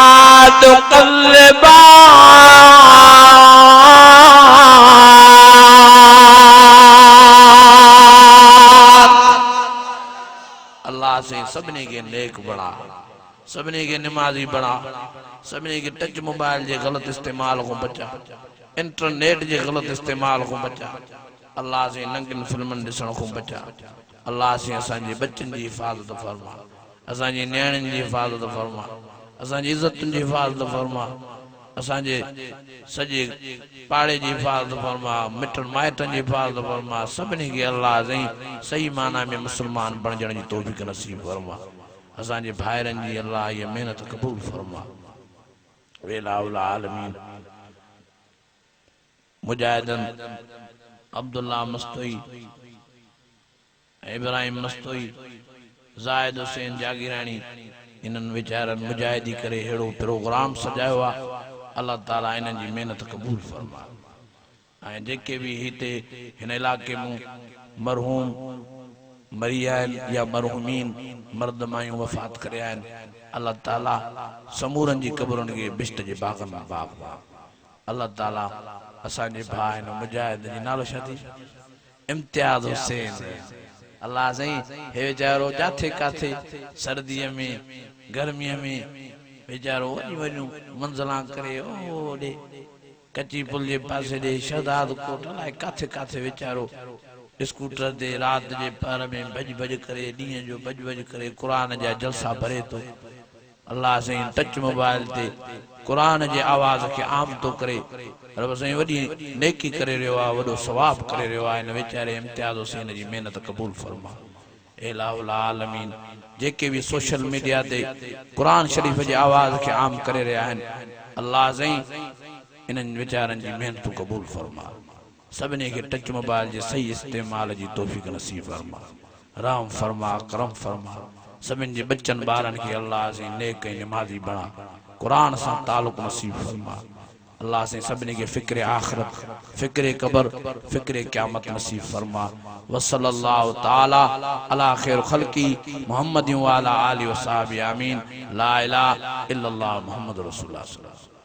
तुकल्लिबान अल्लाह से सबने के नेक बना सबने के नमाजी बना सबने के टच मोबाइल जे गलत इस्तेमाल को बचा इंटरनेट जे गलत इस्तेमाल को बचा अल्लाह से नंगिन फिल्मन ॾिसण को बचा अल्लाह से असांजे बच्चन जी हिफाज़त फरमा असांजे न्याणियुनि जी हिफाज़त फरमा असांजी इज़तुनि जी हिफाज़त फरमा असांजे सॼे पाड़े जी हिफाज़त फरमा मिटनि माइटनि जी हिफाज़त फरमा सभिनी खे अल्लाह सही माना में मुस्लमान बणजण जी तौफ़ीक़ नसीब फरमा असांजे भाइरनि जी अल्लाह ये मेहनत कबूल फरमा वेलाउल आलमीन मुजाहिदन अब्दुल्ला मस्तोई इब्राहिम मस्तोई जाहिद हुसैन जागीरानी इन्हनि वीचारनि मुजाहिदी करे अहिड़ो प्रोग्राम सजायो आहे अल्लाह ताला इन्हनि जी मेहनत कबूल फरमा ऐं जेके भी हिते हिन इलाइक़े में मरहूम मरिया आहिनि या मरहूमीन मर्द मायूं वफ़ात करे आहिनि अल्लाह ताला समूरनि जी क़बरुनि खे बिश्त जे बाग़नि में बाग़ अल्लाह ताला असांजे भाउ आहिनि मुजाहिद जी नालो छा थी इम्तियाज़ हुसैन अल्लाह साईं हे वीचारो जाथे काथे सर्दीअ में गर्मीअ में वीचारो वञी वञूं मंज़िलां करे ओॾे कच्ची पुल जे पासे ॾे शहदाद कोट अलाए काथे काथे वीचारो स्कूटर ते राति जे पर में भॼ भॼ करे ॾींहं जो भॼ भॼ करे क़ुरान जा जलसा भरे थो अल्लाह साईं टच मोबाइल ते क़ुरान जे आवाज़ खे आम थो करे रब साईं वॾी नेकी करे रहियो आहे वॾो सवाब करे रहियो आहे हिन वीचारे इम्तियाज़ हुसैन जी महिनत क़बूल फरमा इलाहुल आलमीन जेके भी सोशल मीडिया ते क़ुरान शरीफ़ जे आवाज़ खे आम करे रहिया आहिनि अल्लाह साईं इन्हनि वीचारनि जी महिनतूं क़बूल फरमा। सभिनी खे टच मोबाइल जे सही इस्तेमाल जी तौफ़ीक़ नसीब फरमा, रहम फरमा, करम फरमा। सभिनी जे बच्चन ॿारनि खे अल्लाह से नेक ऐं नमाज़ी बणा, कुरान सां तालुक़ नसीब फरमा। अल्लाह से सभिनी खे फ़िक्र आख़िरत, फ़िक्र क़बर, फ़िक्र क़यामत नसीब फरमा। वसल्लल्लाहु ताला अला खैर खल्क़ी मुहम्मद व अला आलिहि व सहाबी आमीन। ला इलाहा इल्लल्लाह मुहम्मद रसूलुल्लाह।